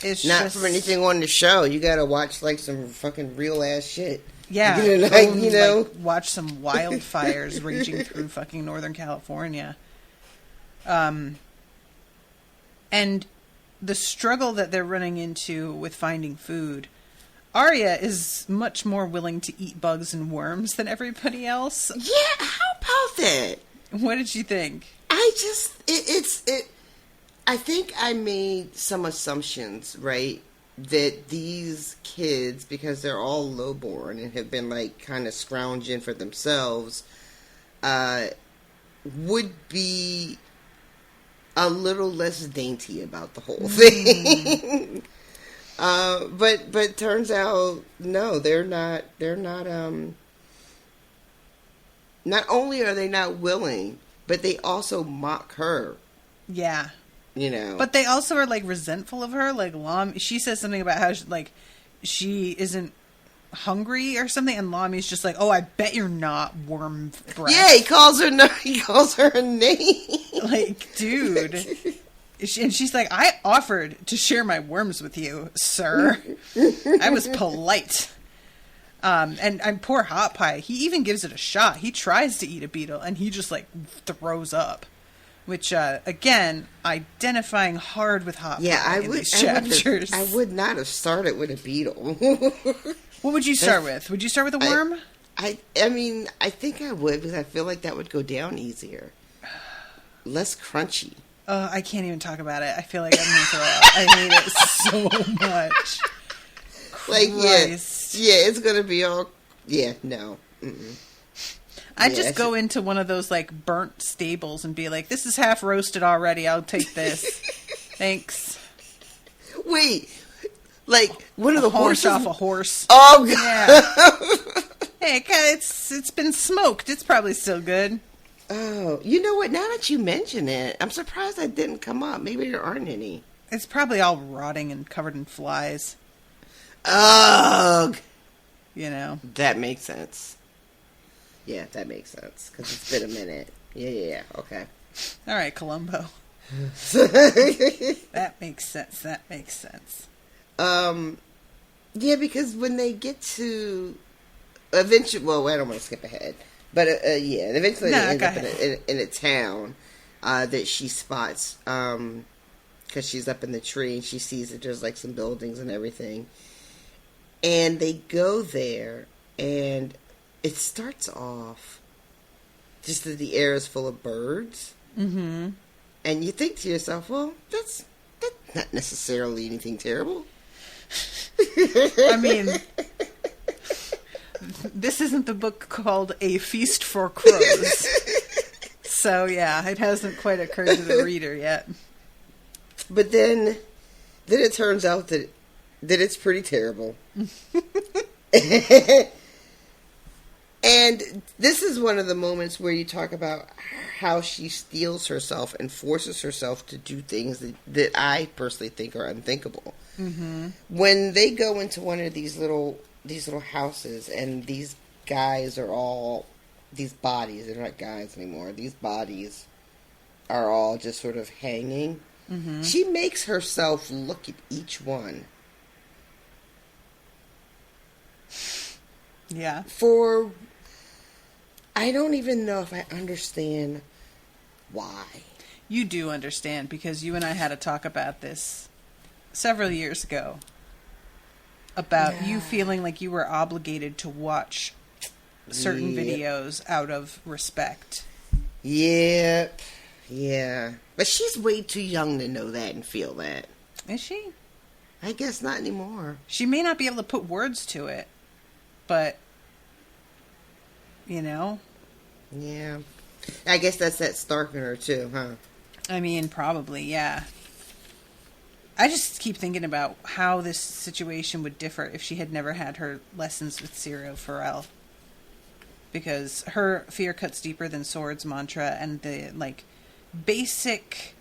it's not just... from anything on the show. You gotta watch, like, some fucking real-ass shit. Yeah. Like, you know? Like, watch some wildfires raging through fucking Northern California. And the struggle that they're running into with finding food, Arya is much more willing to eat bugs and worms than everybody else. Yeah, how about that? What did you think? I think I made some assumptions, right? That these kids, because they're all lowborn and have been, like, kind of scrounging for themselves, would be a little less dainty about the whole thing. But turns out, no, they're not, not only are they not willing, but they also mock her. Yeah. You know. But they also are, like, resentful of her. Like, she says something about how, she isn't hungry or something, and Lami's just like, oh, I bet you're not, worm breath. Yeah, he calls her a name. Like, dude, And she's like, I offered to share my worms with you, sir. I was polite. And poor Hot Pie, he even gives it a shot. He tries to eat a beetle, and he just, like, throws up. Which, again, identifying hard with Hot Pie in these chapters. I would not have started with a beetle. What would you start with? Would you start with a worm? I mean, I think I would, because I feel like that would go down easier. Less crunchy. I can't even talk about it. I feel like I'm going to throw up. I hate it so much. Like, Christ. yeah, it's going to be all, no. Mm-mm. I just go into one of those, like, burnt stables and be like, this is half roasted already. I'll take this. Thanks. Wait. Like, one of the horses? Off a horse. Oh, God. Yeah. Hey, it's been smoked. It's probably still good. Oh, you know what? Now that you mention it, I'm surprised that didn't come up. Maybe there aren't any. It's probably all rotting and covered in flies. Ugh. You know. That makes sense. Yeah, that makes sense. Because it's been a minute. Yeah. Okay. All right, Columbo. That makes sense. Yeah, because when they get to... Eventually... Well, I don't want to skip ahead. But, eventually they end up in a town that she spots. Because she's up in the tree and she sees that there's, like, some buildings and everything. And they go there, and it starts off just that the air is full of birds. Mm-hmm. And you think to yourself, well, that's not necessarily anything terrible. I mean, this isn't the book called A Feast for Crows. So, yeah, it hasn't quite occurred to the reader yet. But then it turns out that it's pretty terrible. And this is one of the moments where you talk about how she steels herself and forces herself to do things that I personally think are unthinkable. Mm-hmm. When they go into one of these little houses, and these guys are all, these bodies, they're not guys anymore, these bodies are all just sort of hanging. Mm-hmm. She makes herself look at each one. Yeah. I don't even know if I understand why. You do understand, because you and I had a talk about this several years ago. About you feeling like you were obligated to watch certain videos out of respect. Yep. Yeah. But she's way too young to know that and feel that. Is she? I guess not anymore. She may not be able to put words to it, but, you know. Yeah. I guess that's that Stark in her too, huh? I mean, probably, yeah. I just keep thinking about how this situation would differ if she had never had her lessons with Ciro Farrell. Because her fear cuts deeper than swords mantra and the, like, basic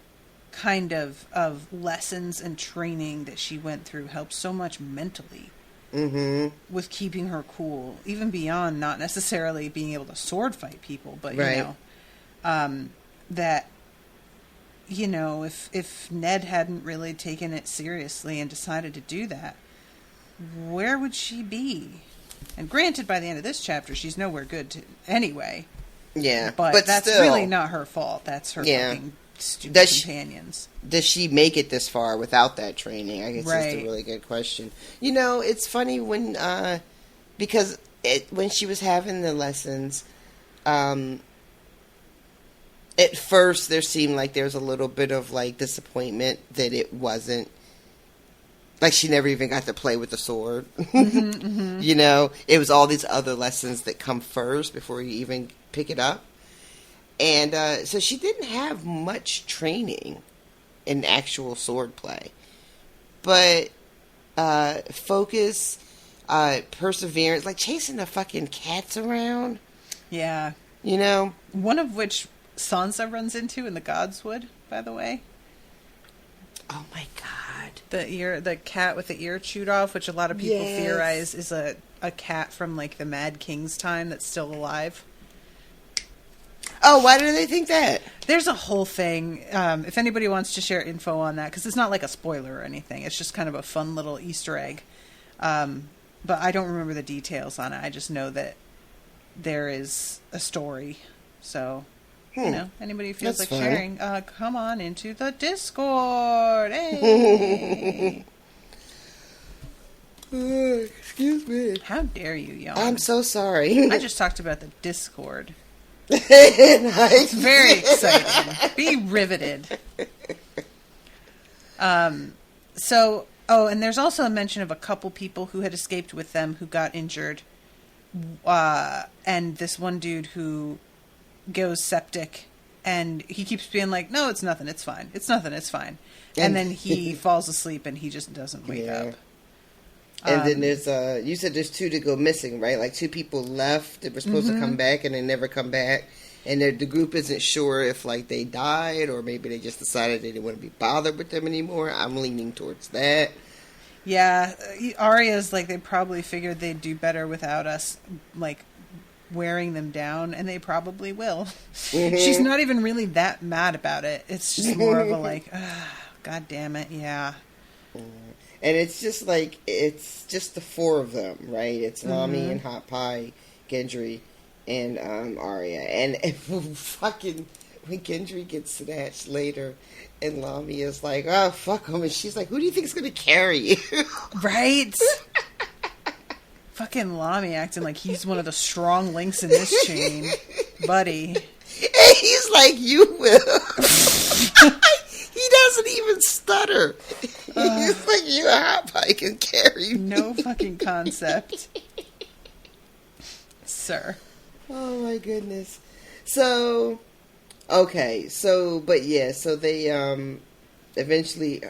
kind of lessons and training that she went through helped so much mentally. Mm-hmm. With keeping her cool. Even beyond not necessarily being able to sword fight people, but, you know, that... You know, if Ned hadn't really taken it seriously and decided to do that, where would she be? And granted, by the end of this chapter, she's nowhere good anyway. Yeah, but that's still, really not her fault. That's her fucking stupid companions. Does she make it this far without that training? I guess that's a really good question. You know, it's funny when, because when she was having the lessons, at first, there seemed like there was a little bit of, like, disappointment that it wasn't, like, she never even got to play with the sword. Mm-hmm, mm-hmm. You know, it was all these other lessons that come first before you even pick it up. And so she didn't have much training in actual sword play. But focus, perseverance, like chasing the fucking cats around. Yeah. You know? One of which... Sansa runs into in the Godswood, by the way. Oh my god. The cat with the ear chewed off, which a lot of people theorize is a cat from, like, the Mad King's time that's still alive. Oh, why do they think that? There's a whole thing. If anybody wants to share info on that, because it's not like a spoiler or anything. It's just kind of a fun little Easter egg. But I don't remember the details on it. I just know that there is a story. So, anybody who feels That's like fun. sharing, come on into the Discord. Hey! Excuse me. How dare you, yawn? I'm so sorry. I just talked about the Discord. Nice. It's very exciting. Be riveted. And there's also a mention of a couple people who had escaped with them who got injured. And this one dude who goes septic, and he keeps being like, no, it's nothing, it's fine. It's nothing, it's fine. And then he falls asleep and he just doesn't wake up. And then there's you said there's 2 to go missing, right? Like 2 people left that were supposed to come back and they never come back. And the group isn't sure if like they died or maybe they just decided they didn't want to be bothered with them anymore. I'm leaning towards that. Yeah, Arya's like, they probably figured they'd do better without us, like, wearing them down, and they probably will. Mm-hmm. She's not even really that mad about it. It's just more of a like, God damn it, yeah. And it's just like, it's just the 4 of them, right? It's Lami and Hot Pie, Gendry, and Arya. And fucking, when Gendry gets snatched later, and Lami is like, oh, fuck him. And she's like, who do you think is going to carry you? Right? Fucking Lami acting like he's one of the strong links in this chain. Buddy. And he's like, you will. He doesn't even stutter. He's like, you a Hot Pie can carry me. No fucking concept. Sir. Oh my goodness. So, okay. So, but yeah, so they, eventually,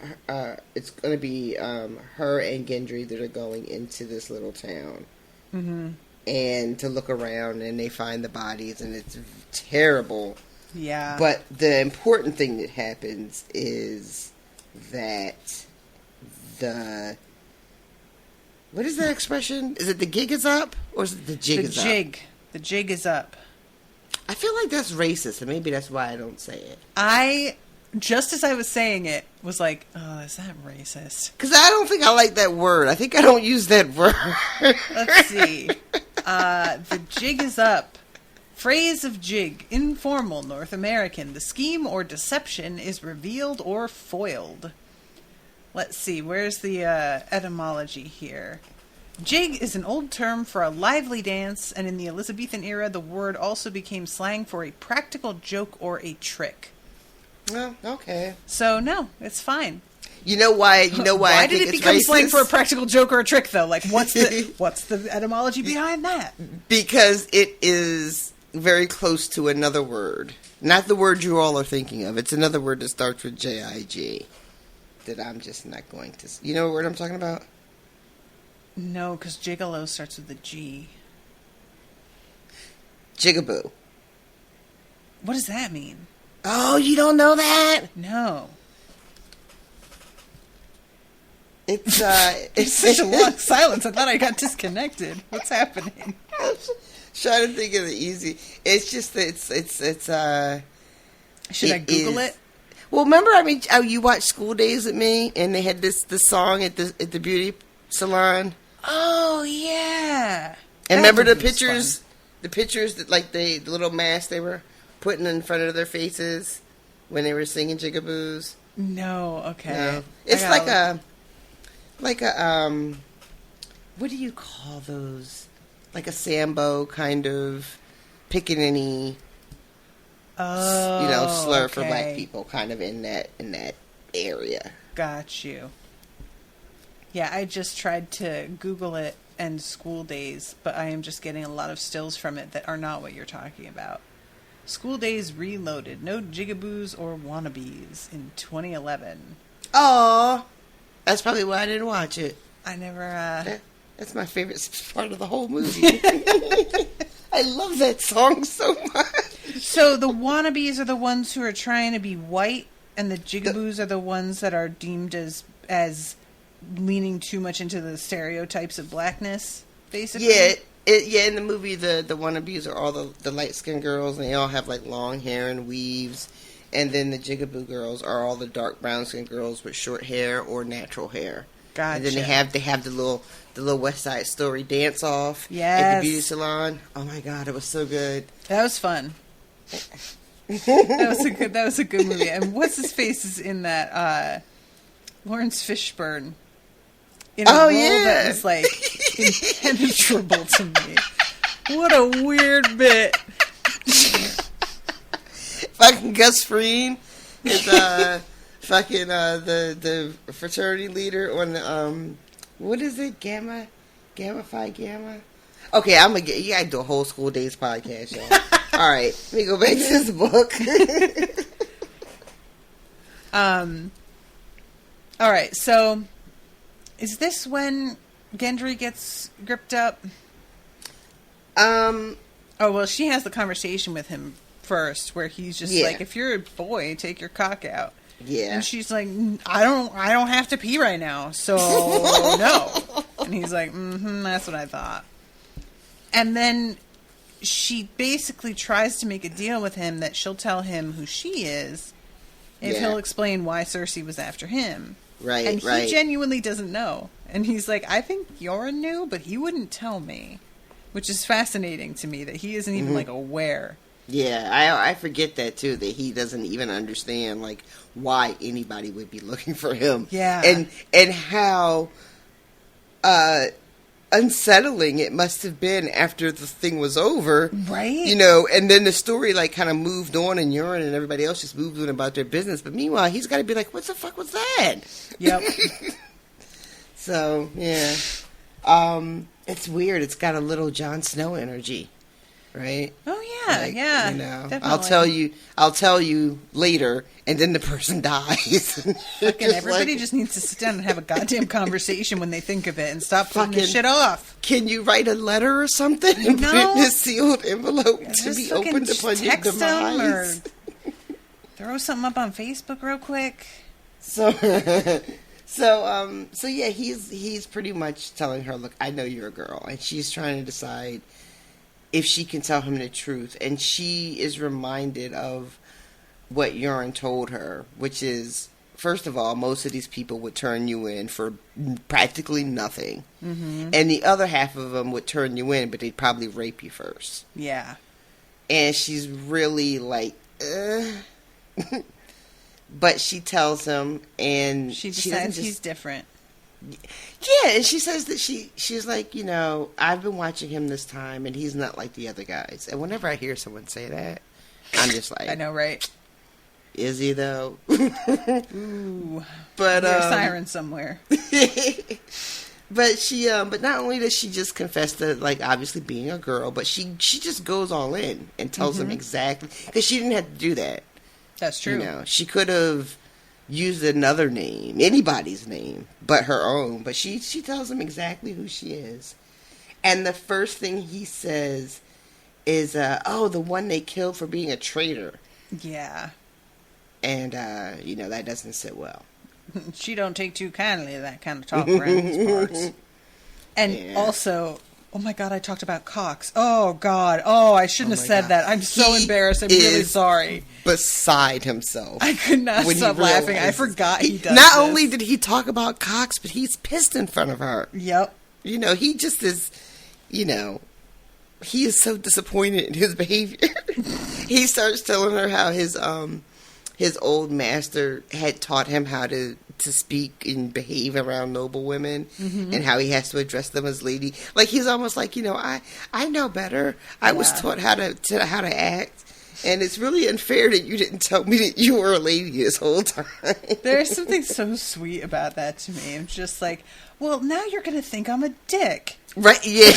it's going to be, her and Gendry that are going into this little town. Mm-hmm. And to look around, and they find the bodies, and it's terrible. Yeah. But the important thing that happens is that what is that expression? Is it the gig is up? Or is it the jig is up? The jig is up. I feel like that's racist, and maybe that's why I don't say it. Just as I was saying it, was like, oh, is that racist? Because I don't think I like that word. I think I don't use that word. Let's see. The jig is up. Phrase of jig, informal, North American. The scheme or deception is revealed or foiled. Let's see, where's the etymology here? Jig is an old term for a lively dance, and in the Elizabethan era, the word also became slang for a practical joke or a trick. Well, okay. So, no, it's fine. You know why? Why I did think it it's become racist? slang for a practical joke or a trick, though? Like, what's the etymology behind that? Because it is very close to another word. Not the word you all are thinking of. It's another word that starts with J-I-G. That I'm just not going to... You know what word I'm talking about? No, because gigolo starts with a G. Jigaboo. What does that mean? Oh, you don't know that? No. It's It's such a long silence. I thought I got disconnected. What's happening? Trying to think of the easy. It's just that it's Should I Google it? Well, remember, you watched School Days with me, and they had this song at the beauty salon. Oh yeah. And That remember the movie was pictures, fun. the pictures that like the little masks they were putting in front of their faces when they were singing Jigaboos. No, okay. No. It's like a what do you call those? Like a Sambo kind of pickaninny, slur for black people, kind of in that area. Got you. Yeah, I just tried to Google it and School Days, but I am just getting a lot of stills from it that are not what you're talking about. School Days Reloaded. No jigaboos or wannabes in 2011. Oh, that's probably why I didn't watch it. I never... That's my favorite part of the whole movie. I love that song so much. So the wannabes are the ones who are trying to be white, and the jigaboos are the ones that are deemed as leaning too much into the stereotypes of blackness, basically? Yeah, In the movie, the wannabes are all the light-skinned girls, and they all have, like, long hair and weaves. And then the Jigaboo girls are all the dark brown-skinned girls with short hair or natural hair. Gotcha. And then they have the little West Side Story dance-off at the beauty salon. Oh, my God, it was so good. That was fun. That was a good movie. And what's his face is in that Lawrence Fishburne in a role that was like impenetrable to me. What a weird bit. Fucking Gus Fring is fucking the fraternity leader on the what is it, Gamma Phi Gamma? Okay, you gotta do a whole School Days podcast, y'all. All right, let me go back to this book. All right, so is this when Gendry gets gripped up? Oh well, she has the conversation with him first, where he's just like, "If you're a boy, take your cock out." Yeah, and she's like, "I don't have to pee right now, so no." And he's like, "That's what I thought." And then she basically tries to make a deal with him that she'll tell him who she is if he'll explain why Cersei was after him. Right, and he genuinely doesn't know. And he's like, I think Yoren knew, but he wouldn't tell me. Which is fascinating to me, that he isn't even, like, aware. Yeah, I forget that, too, that he doesn't even understand, like, why anybody would be looking for him. Yeah. And how unsettling it must have been after the thing was over. Right. You know, and then the story, like, kind of moved on, and Yoren and everybody else just moved on about their business. But meanwhile, he's got to be like, what the fuck was that? Yep. So, yeah. It's weird. It's got a little Jon Snow energy, right? Oh yeah, like, yeah. You know, definitely. I'll tell you later, and then the person dies. Fucking everybody just needs to sit down and have a goddamn conversation when they think of it, and stop putting this shit off. Can you write a letter or something and put it in a sealed envelope to be opened upon your demise? Or throw something up on Facebook real quick. So yeah, he's pretty much telling her, look, I know you're a girl, and she's trying to decide if she can tell him the truth, and she is reminded of what Yoren told her, which is, first of all, most of these people would turn you in for practically nothing, and the other half of them would turn you in, but they'd probably rape you first. Yeah. And she's really like, but she tells him, and she decides he's different. Yeah, and she says that she's like, you know, I've been watching him this time, and he's not like the other guys. And whenever I hear someone say that, I'm just like, I know, right? Is he though? Ooh, but there's a siren somewhere. But not only does she just confess to, like, obviously being a girl, but she just goes all in and tells him exactly, because she didn't have to do that. That's true. You know, she could have used another name, anybody's name, but her own. But she tells him exactly who she is. And the first thing he says is, oh, the one they killed for being a traitor. Yeah. And, you know, that doesn't sit well. She don't take too kindly to that kind of talk around these parts. And also, oh my God, I talked about cocks. Oh God. Oh, I shouldn't have said that. I'm so embarrassed. I'm really sorry. Beside himself. I could not stop laughing. I forgot he does Not only did he talk about cocks, but he's pissed in front of her. Yep. You know, he just is, you know, he is so disappointed in his behavior. He starts telling her how his old master had taught him how to speak and behave around noble women, and how he has to address them as lady. Like, he's almost like, you know, I know better. I was taught how to act, and it's really unfair that you didn't tell me that you were a lady this whole time. There's something so sweet about that to me. I'm just like, well, now you're going to think I'm a dick. Right, yeah.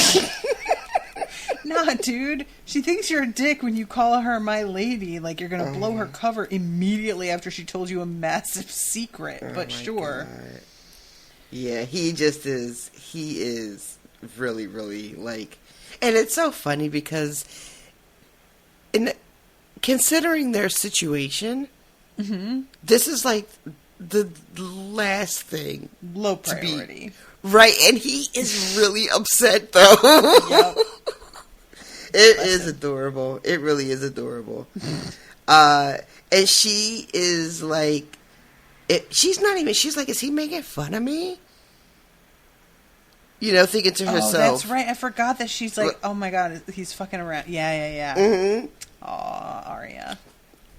Nah, dude. She thinks you're a dick when you call her my lady. Like, you're going to blow her cover immediately after she told you a massive secret. But sure. God. Yeah, he is really, really, like... And it's so funny because considering their situation, this is like the last thing. Low priority. Right, and he is really upset, though. Yep. It is adorable. It really is adorable. And she is like, she's like, is he making fun of me? You know, thinking to herself. Oh, that's right. I forgot that she's like, oh my god, he's fucking around. Yeah. Mm-hmm. Aw, Arya.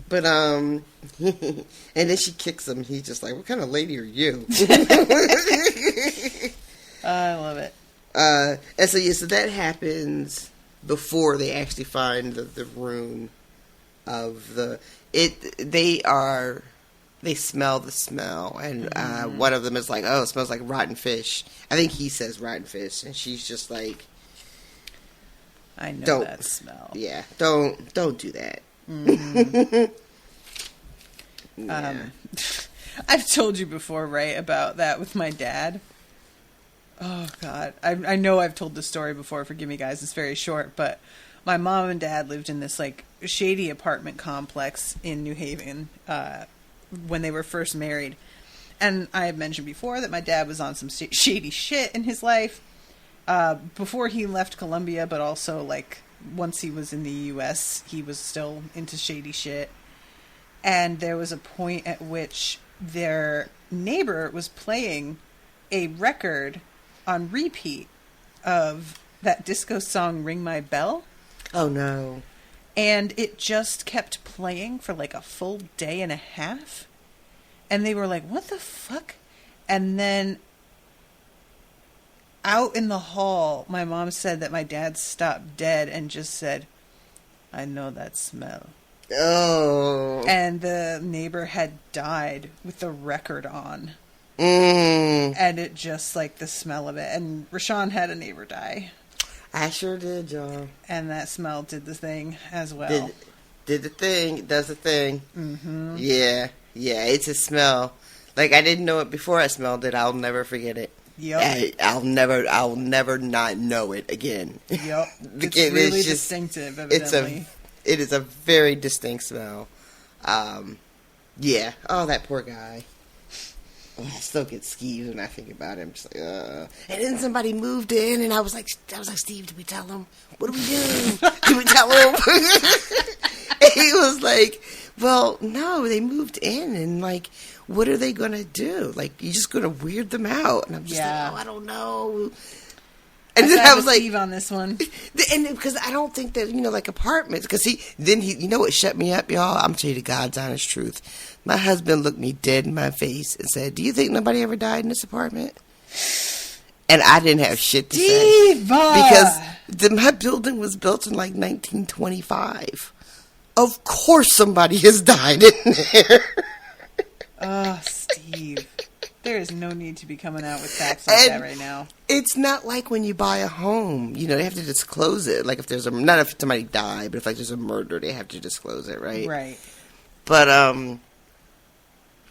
But, and then she kicks him. He's just like, what kind of lady are you? I love it. And so that happens before they actually find the rune of they smell the smell, and one of them is like, oh, it smells like rotten fish. I think he says rotten fish, and she's just like, I know that smell. Yeah, don't do that. Mm-hmm. Yeah. I've told you before, right, about that with my dad. Oh, God. I know I've told this story before. Forgive me, guys. It's very short. But my mom and dad lived in this, like, shady apartment complex in New Haven when they were first married. And I have mentioned before that my dad was on some shady shit in his life before he left Colombia, but also, like, once he was in the U.S., he was still into shady shit. And there was a point at which their neighbor was playing a record on repeat of that disco song Ring My Bell. Oh, no. And it just kept playing for like a full day and a half. And they were like, what the fuck? And then out in the hall, my mom said that my dad stopped dead and just said, I know that smell. Oh. And the neighbor had died with the record on. And it just, like, the smell of it. And Rashawn had a neighbor die. I sure did, John. And that smell did the thing as well. Did the thing. Does the thing. Mm-hmm. Yeah, it's a smell. Like, I didn't know it before I smelled it. I'll never forget it. Yep. I'll never not know it again. Yep. It's really distinctive, evidently. It is a very distinct smell. Yeah. Oh, that poor guy. Oh, I still get skeeved when I think about him. Just like, And then somebody moved in, and I was like, Steve, did we tell him? What do we do? Did we tell him? And he was like, well, no, they moved in, and like, what are they gonna do? Like, you're just gonna weird them out? And I'm just like, I don't know. And then I was like, Steve on this one, and because I don't think that, like, apartments. Because he, you know what shut me up, y'all? I'm telling you the God's honest truth. My husband looked me dead in my face and said, "Do you think nobody ever died in this apartment?" And I didn't have shit to say because my building was built in like 1925. Of course, somebody has died in there. Oh, Steve. There is no need to be coming out with facts like that right now. It's not like when you buy a home, they have to disclose it. Like if there's not if somebody died, but if like there's a murder, they have to disclose it, right? Right. But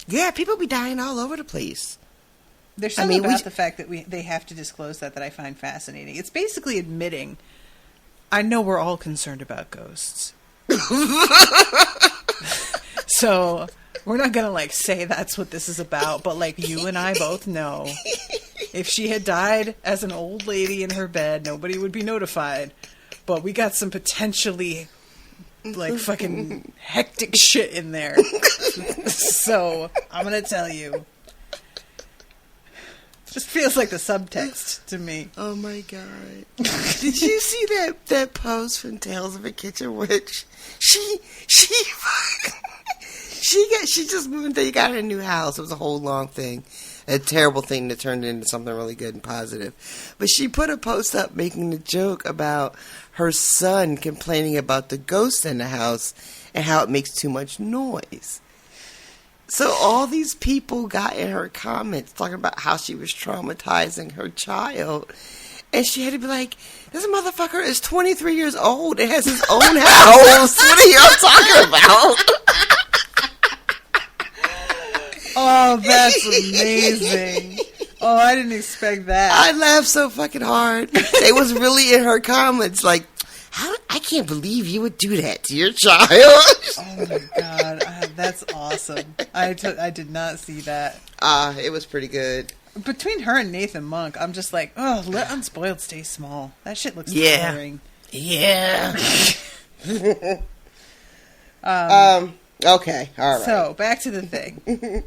yeah, people be dying all over the place. There's something about the fact that they have to disclose that I find fascinating. It's basically admitting, I know we're all concerned about ghosts. So we're not going to, like, say that's what this is about, but, like, you and I both know if she had died as an old lady in her bed, nobody would be notified. But we got some potentially, like, fucking hectic shit in there. So I'm going to tell you. Just feels like the subtext to me. Oh, my God. Did you see that post from Tales of a Kitchen Witch? She just moved. They got a new house. It was a whole long thing, a terrible thing that turned into something really good and positive. But she put a post up making a joke about her son complaining about the ghost in the house and how it makes too much noise. So all these people got in her comments talking about how she was traumatizing her child. And she had to be like, this motherfucker is 23 years old and has his own house. What are y'all talking about? Oh, that's amazing. Oh, I didn't expect that. I laughed so fucking hard. It was really in her comments like, I can't believe you would do that to your child. Oh my God, that's awesome. I did not see that. It was pretty good. Between her and Nathan Monk, I'm just like, oh, let Unspoiled stay small. That shit looks boring. Yeah. Okay. All right. So back to the thing.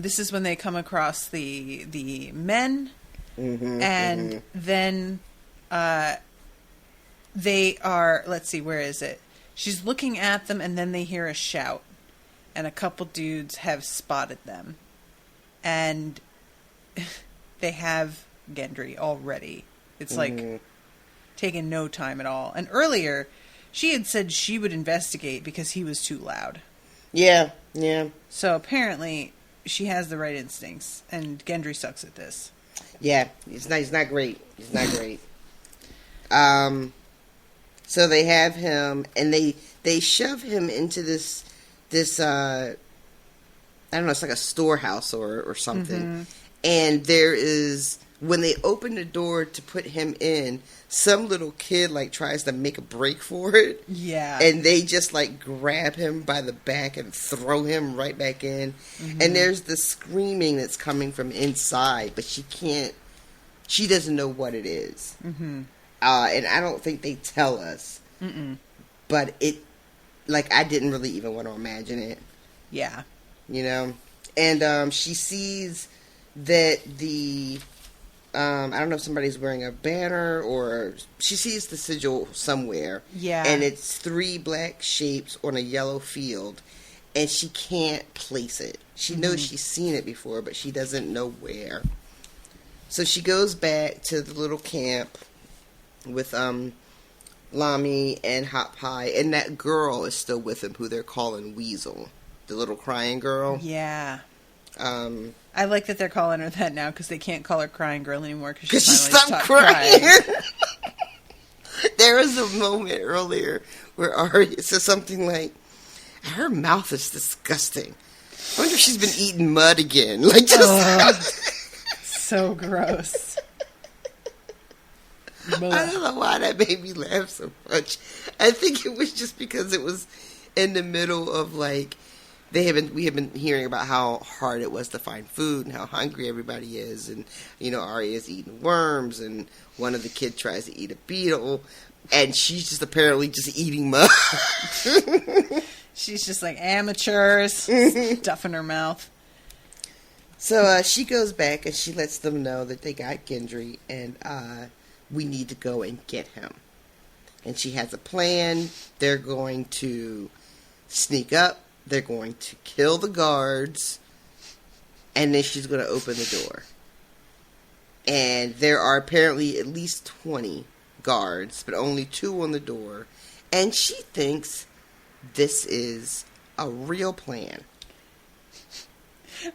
This is when they come across the men, and then they are. Let's see, where is it? She's looking at them, and then they hear a shout, and a couple dudes have spotted them, and they have Gendry already. It's like taken no time at all. And earlier, she had said she would investigate because he was too loud. Yeah. So apparently, she has the right instincts, and Gendry sucks at this. Yeah, he's not great. He's not great. So they have him, and they shove him into this I don't know, it's like a storehouse or something. And there is, when they open the door to put him in, some little kid like tries to make a break for it. Yeah. And they just like grab him by the back and throw him right back in. And there's the screaming that's coming from inside, but she doesn't know what it is. And I don't think they tell us. But it, like, I didn't really even want to imagine it. Yeah. You know? And she sees that I don't know if somebody's wearing a banner, or she sees the sigil somewhere. Yeah. And it's 3 black shapes on a yellow field, and she can't place it. She knows she's seen it before, but she doesn't know where. So she goes back to the little camp with Lami and Hot Pie, and that girl is still with him, who they're calling Weasel, the little crying girl. Yeah. I like that they're calling her that now, because they can't call her Crying Girl anymore, because she stopped crying. There was a moment earlier where Arya said something like, her mouth is disgusting. I wonder if she's been eating mud again. Like, just so gross. I don't know why that made me laugh so much. I think it was just because it was in the middle of, like, we have been hearing about how hard it was to find food and how hungry everybody is, and Arya's eating worms, and one of the kids tries to eat a beetle, and she's just apparently just eating mud. She's just like amateurs, stuff in her mouth. So she goes back and she lets them know that they got Gendry, and we need to go and get him. And she has a plan. They're going to sneak up. They're going to kill the guards, and then she's going to open the door. And there are apparently at least 20 guards, but only 2 on the door. And she thinks this is a real plan.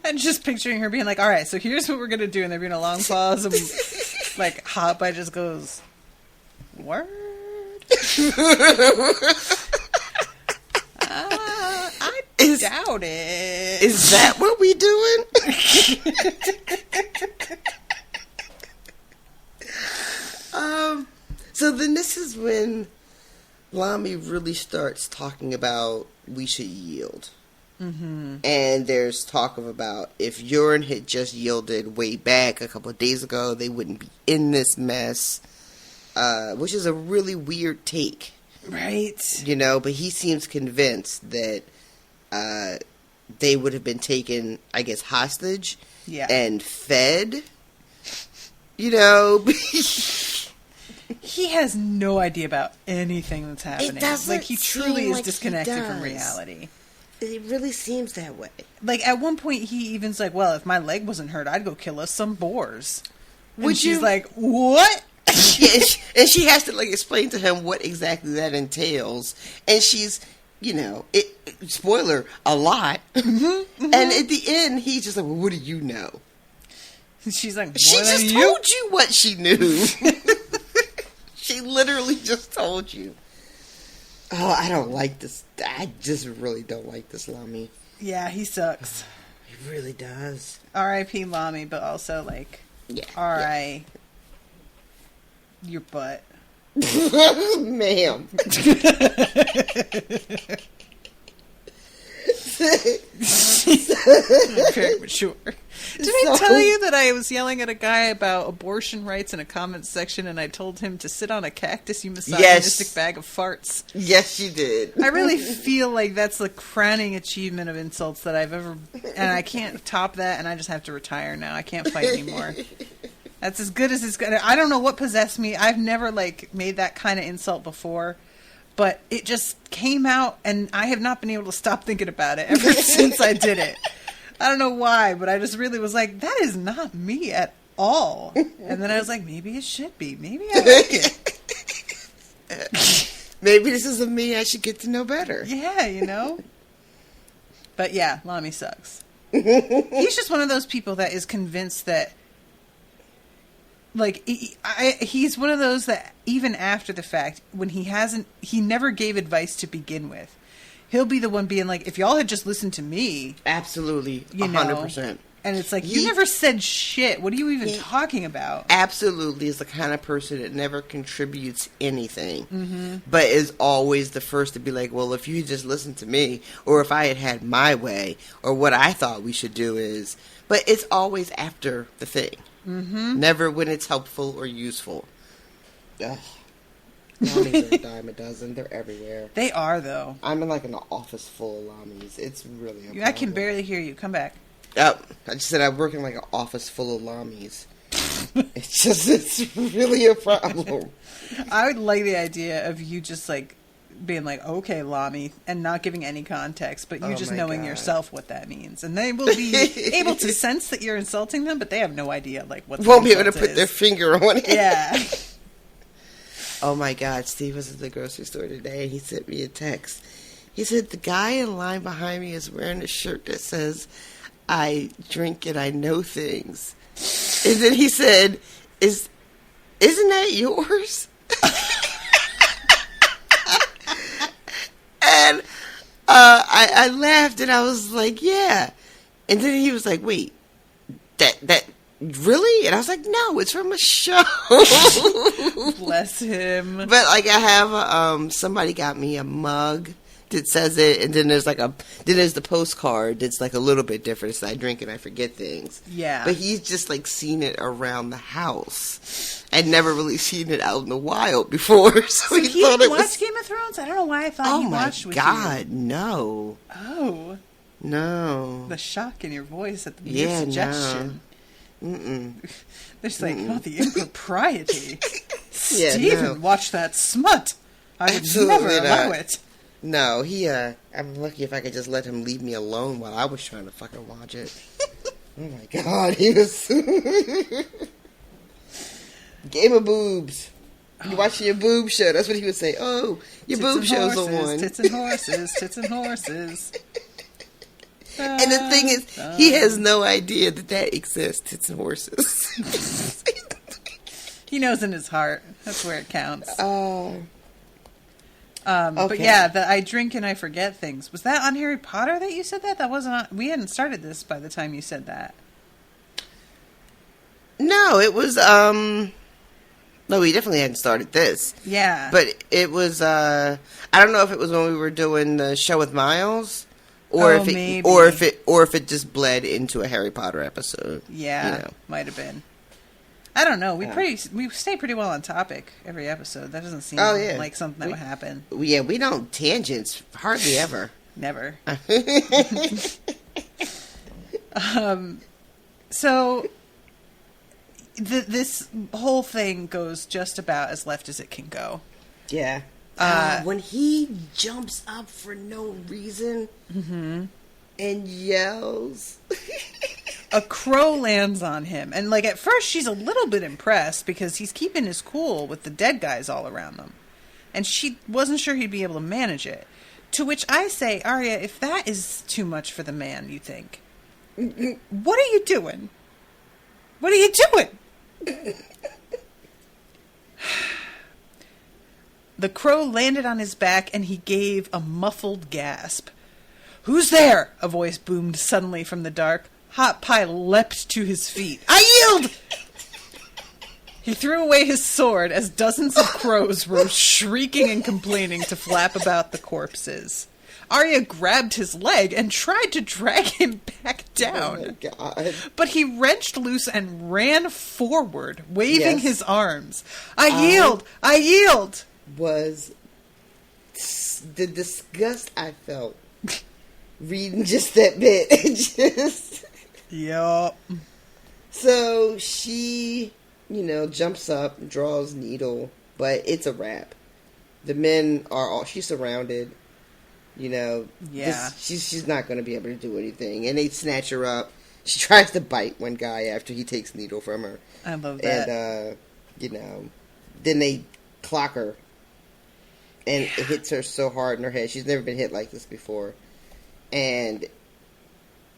I'm just picturing her being like, all right, so here's what we're going to do. And there being a long pause, and like, Hot Pie just goes, word? I doubt it. Is that what we doing? So then this is when Lami really starts talking about we should yield. And there's talk about if Euron had just yielded way back a couple of days ago, they wouldn't be in this mess, which is a really weird take. Right. But he seems convinced that they would have been taken, I guess, hostage and fed. He has no idea about anything that's happening. It doesn't like, he truly is like disconnected from reality. It really seems that way. Like, at one point, he even's like, well, if my leg wasn't hurt, I'd go kill us some boars. Would she's you? Like, what? And she has to, like, explain to him what exactly that entails. And she's, spoiler, a lot. And at the end, he's just like, well, what do you know? She's like, she just told you what she knew. She literally just told you. Oh, I don't like this. I just really don't like this Lami. Yeah, he sucks. He really does. R.I.P. Lami, but also, like, R.I. your butt. Ma'am. Very mature. Did I tell you that I was yelling at a guy about abortion rights in a comment section, and I told him to sit on a cactus, you misogynistic bag of farts. Yes, you did. I really feel like that's the crowning achievement of insults that I've ever... And I can't top that, and I just have to retire now. I can't fight anymore. That's as good as it's going to... I don't know what possessed me. I've never, made that kind of insult before. But it just came out, and I have not been able to stop thinking about it ever since I did it. I don't know why, but I just really was like, that is not me at all. And then I was like, maybe it should be. Maybe I like it. Maybe this is a me I should get to know better. Yeah, But yeah, Lamy sucks. He's just one of those people that is convinced that, he's one of those that even after the fact, when he never gave advice to begin with. He'll be the one being like, if y'all had just listened to me. Absolutely. 100%. And it's like, you never said shit. What are you even talking about? Absolutely is the kind of person that never contributes anything. But is always the first to be like, well, if you just listened to me, or if I had my way, or what I thought we should do is. But it's always after the thing. Never when it's helpful or useful. Ugh. Lamies are a dime a dozen. They're everywhere. They are, though. I'm in an office full of lamies. It's really a problem. I can barely hear you. Come back. I just said I work in an office full of lamies. It's really a problem. I would like the idea of you just being like, okay, Lamy, and not giving any context, but you just knowing yourself what that means. And they will be able to sense that you're insulting them, but they have no idea what won't be able to put their finger on it. Yeah. Oh my God, Steve was at the grocery store today and he sent me a text. He said, the guy in line behind me is wearing a shirt that says, I drink and I know things. And then he said, isn't that yours? And I laughed and I was like, yeah. And then he was like, wait, that really? And I was like, no, it's from a show. Bless him. But I have somebody got me a mug that says it, and then there's the postcard that's a little bit different. So I drink and I forget things. Yeah. But he's just seen it around the house and never really seen it out in the wild before. So he thought it was. Watch Game of Thrones? I don't know why I thought he watched with you. Oh my God, no. Oh. No. The shock in your voice at the mere suggestion. No. Mm-mm. There's the impropriety. Steven, watch that smut. I would never allow it. No, I'm lucky if I could just let him leave me alone while I was trying to fucking watch it. Oh my God, he was... Game of boobs. You watching your boob show. That's what he would say. Oh, your boob show's on. Tits and horses, tits and horses. And the thing is, he has no idea that exists, tits and horses. He knows in his heart. That's where it counts. Oh. Okay. But yeah, I drink and I forget things. Was that on Harry Potter that you said that? That wasn't on... We hadn't started this by the time you said that. No, it was, No, we definitely hadn't started this. Yeah. But it was, I don't know if it was when we were doing the show with Miles... Or if it just bled into a Harry Potter episode. Yeah, might have been. I don't know. We stay pretty well on topic every episode. That doesn't seem like something that would happen. Yeah, we don't tangents hardly ever. Never. So this whole thing goes just about as left as it can go. Yeah. When he jumps up for no reason and yells. A crow lands on him. And, at first she's a little bit impressed because he's keeping his cool with the dead guys all around them. And she wasn't sure he'd be able to manage it. To which I say, Arya, if that is too much for the man, you think, what are you doing? What are you doing? The crow landed on his back, and he gave a muffled gasp. "Who's there?" a voice boomed suddenly from the dark. Hot Pie leapt to his feet. "I yield!" He threw away his sword as dozens of crows rose shrieking and complaining to flap about the corpses. Arya grabbed his leg and tried to drag him back down. Oh my God. But he wrenched loose and ran forward, waving Yes. his arms. I yield! I yield! Was the disgust I felt reading just that bit. It just... Yup. So she, jumps up, draws needle, but it's a wrap. The men are all... She's surrounded. Yeah. She's not going to be able to do anything. And they snatch her up. She tries to bite one guy after he takes needle from her. I love that. And, then they clock her. And it hits her so hard in her head. She's never been hit like this before. And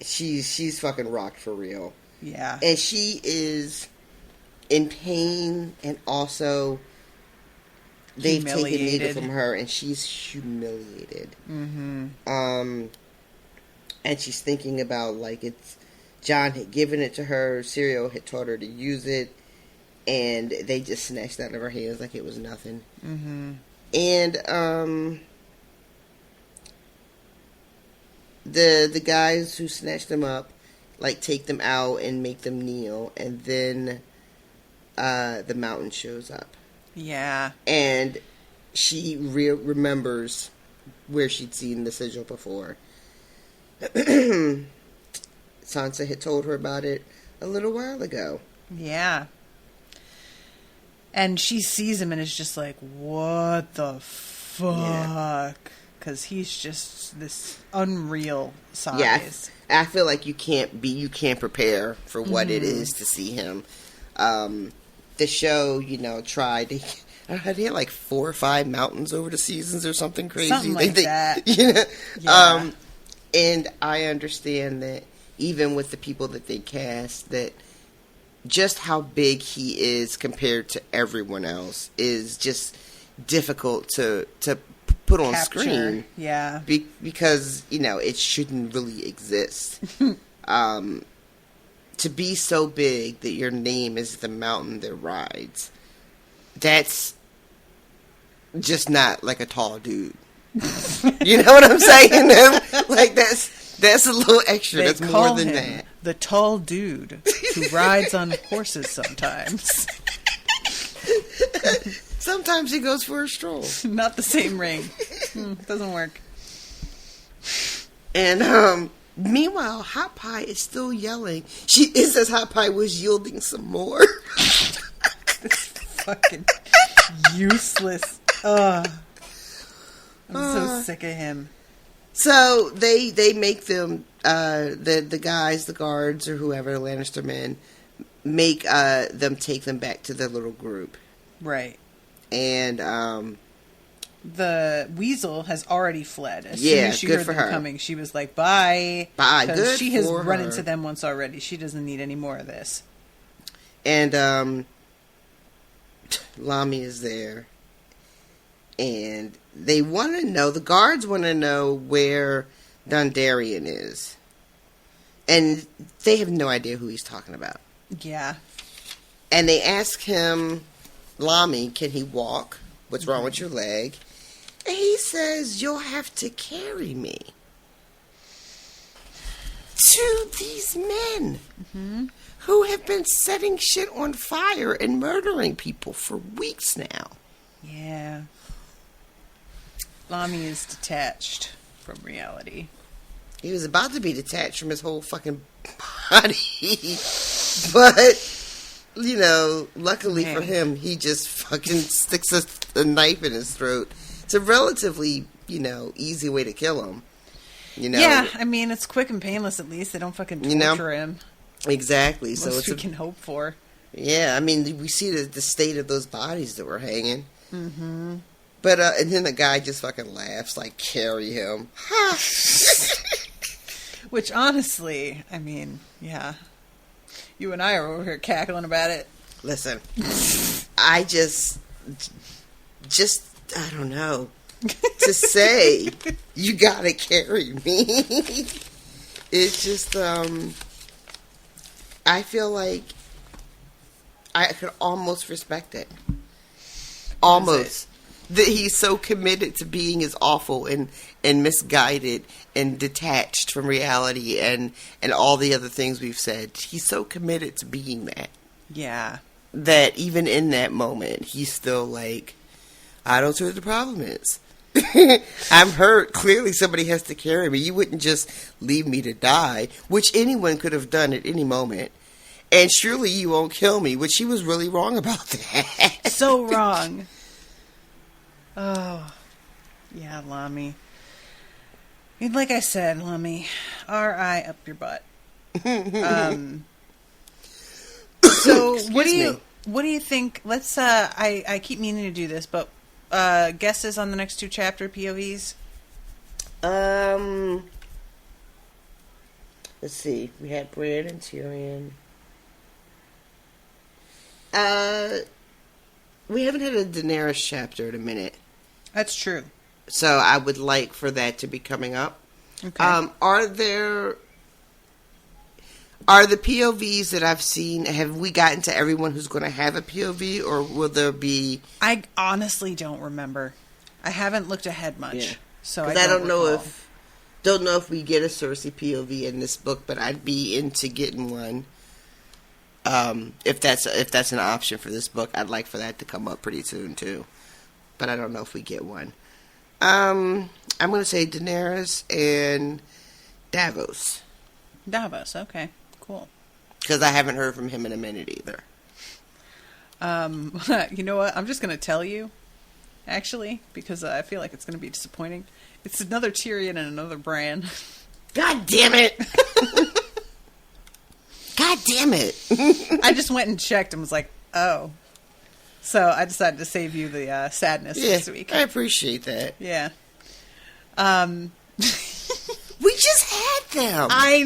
she's fucking rocked for real. Yeah. And she is in pain, and also they've taken needle from her, and she's humiliated. Mm-hmm. And she's thinking about, it's John had given it to her, Syrio had taught her to use it, and they just snatched it out of her hands like it was nothing. Mm-hmm. And the guys who snatched them up, take them out and make them kneel, and then the mountain shows up. Yeah. And she remembers where she'd seen the sigil before. Sansa had told her about it a little while ago. Yeah. And she sees him and is just like, what the fuck? Because he's just this unreal size. Yeah, I feel like you can't prepare for what it is to see him. The show, tried to... I don't know, they had 4 or 5 mountains over the seasons or something crazy. Something like that. Yeah. And I understand that even with the people that they cast, that just how big he is compared to everyone else is just difficult to put on screen. Yeah. Because, it shouldn't really exist. To be so big that your name is the mountain that rides, that's just not a tall dude. You know what I'm saying? That's a little extra. They that's call more than him that. The tall dude who rides on horses sometimes. Sometimes he goes for a stroll. Not the same ring. Doesn't work. And meanwhile, Hot Pie is still yelling. It says Hot Pie was yielding some more. Fucking useless. Ugh. I'm so sick of him. So they make them the guys, the guards, or whoever, the Lannister men, make them take them back to their little group. Right. And the weasel has already fled. As soon as she heard them coming, she was like, bye. Bye. Because she has run into them once already. She doesn't need any more of this. And Lami is there. And they want to know, the guards want to know where Dondarrion is. And they have no idea who he's talking about. Yeah. And they ask him, Lami, can he walk? What's wrong with your leg? And he says, you'll have to carry me to these men who have been setting shit on fire and murdering people for weeks now. Yeah. Lami is detached from reality. He was about to be detached from his whole fucking body. But, luckily for him, he just fucking sticks a knife in his throat. It's a relatively, easy way to kill him. Yeah, I mean, it's quick and painless at least. They don't fucking torture him. Exactly. Most so it's we can hope for. Yeah, I mean, we see the state of those bodies that were hanging. Mm-hmm. But, and then the guy just fucking laughs, carry him. Which, honestly, I mean, yeah. You and I are over here cackling about it. Listen, I just, I don't know. To say, you gotta carry me. It's just, I feel like I could almost respect it. Almost. that he's so committed to being as awful and misguided and detached from reality and all the other things we've said. He's so committed to being that. Yeah. That even in that moment, he's still like, I don't see what the problem is. I'm hurt. Clearly somebody has to carry me. You wouldn't just leave me to die, which anyone could have done at any moment. And surely you won't kill me, which he was really wrong about that. So wrong. Oh, yeah, Lamy. And like I said, Lamy, R.I. up your butt. So what do you think? Let's. I keep meaning to do this, but guesses on the next 2 chapter POVs. Let's see. We had Bran and Tyrion. We haven't had a Daenerys chapter in a minute. That's true. So I would like for that to be coming up. Okay. Are the POVs that I've seen, have we gotten to everyone who's going to have a POV, or will there be... I honestly don't remember. I haven't looked ahead much. Yeah. So I don't know if we get a Cersei POV in this book, but I'd be into getting one. If that's an option for this book, I'd like for that to come up pretty soon too. But I don't know if we get one. I'm going to say Daenerys and Davos. Davos, okay, cool. Because I haven't heard from him in a minute either. You know what? I'm just going to tell you, actually, because I feel like it's going to be disappointing. It's another Tyrion and another Bran. God damn it! God damn it! I just went and checked and was like, oh. So I decided to save you the sadness this week. I appreciate that. Yeah. We just had them. I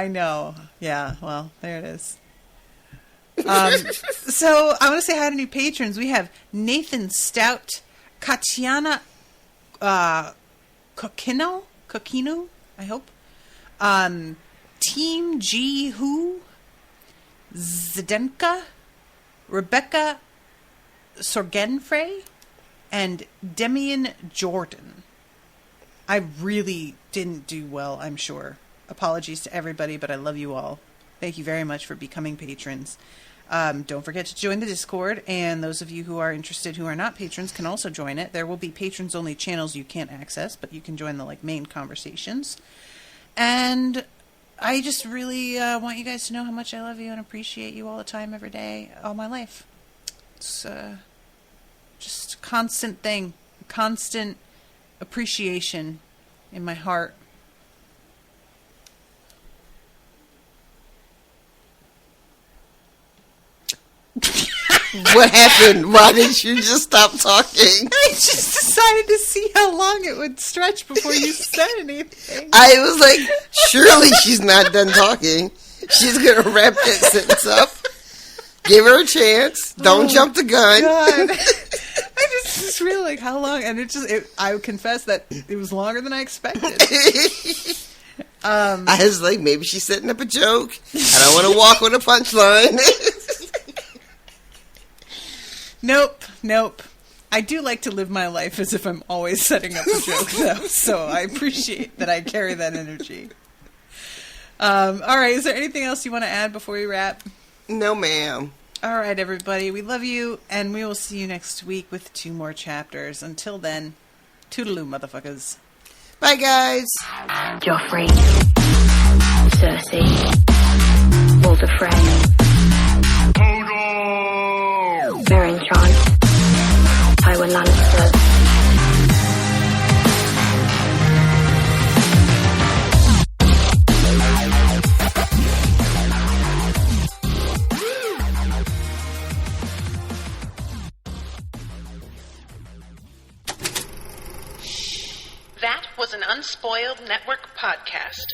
know. Yeah, well, there it is. So I want to say hi to new patrons. We have Nathan Stout, Katiana Kokino, I hope. Team G Who, Zdenka, Rebecca Sorgenfrey, and Demian Jordan. I really didn't do well, I'm sure. Apologies to everybody, but I love you all. Thank you very much for becoming patrons. Don't forget to join the Discord, and those of you who are interested who are not patrons can also join it. There will be patrons-only channels you can't access, but you can join the main conversations. And I just really want you guys to know how much I love you and appreciate you all the time, every day, all my life. It's just a constant thing, constant appreciation in my heart. What happened? Why didn't you just stop talking? I just decided to see how long it would stretch before you said anything. I was like, surely she's not done talking. She's going to wrap that sentence up. Give her a chance. Don't jump the gun. God. I just really like how long, and I confess that it was longer than I expected. I was like, maybe she's setting up a joke. I don't want to walk with a punchline. Nope. I do like to live my life as if I'm always setting up a joke, though, so I appreciate that I carry that energy. All right, is there anything else you want to add before we wrap? No, ma'am. All right, everybody, we love you, and we will see you next week with 2 more chapters. Until then, toodaloo, motherfuckers. Bye, guys. Joffrey, Cersei, Walder Frey, Meryn Trant, Tywin Lannister. That was an Unspoiled Network podcast.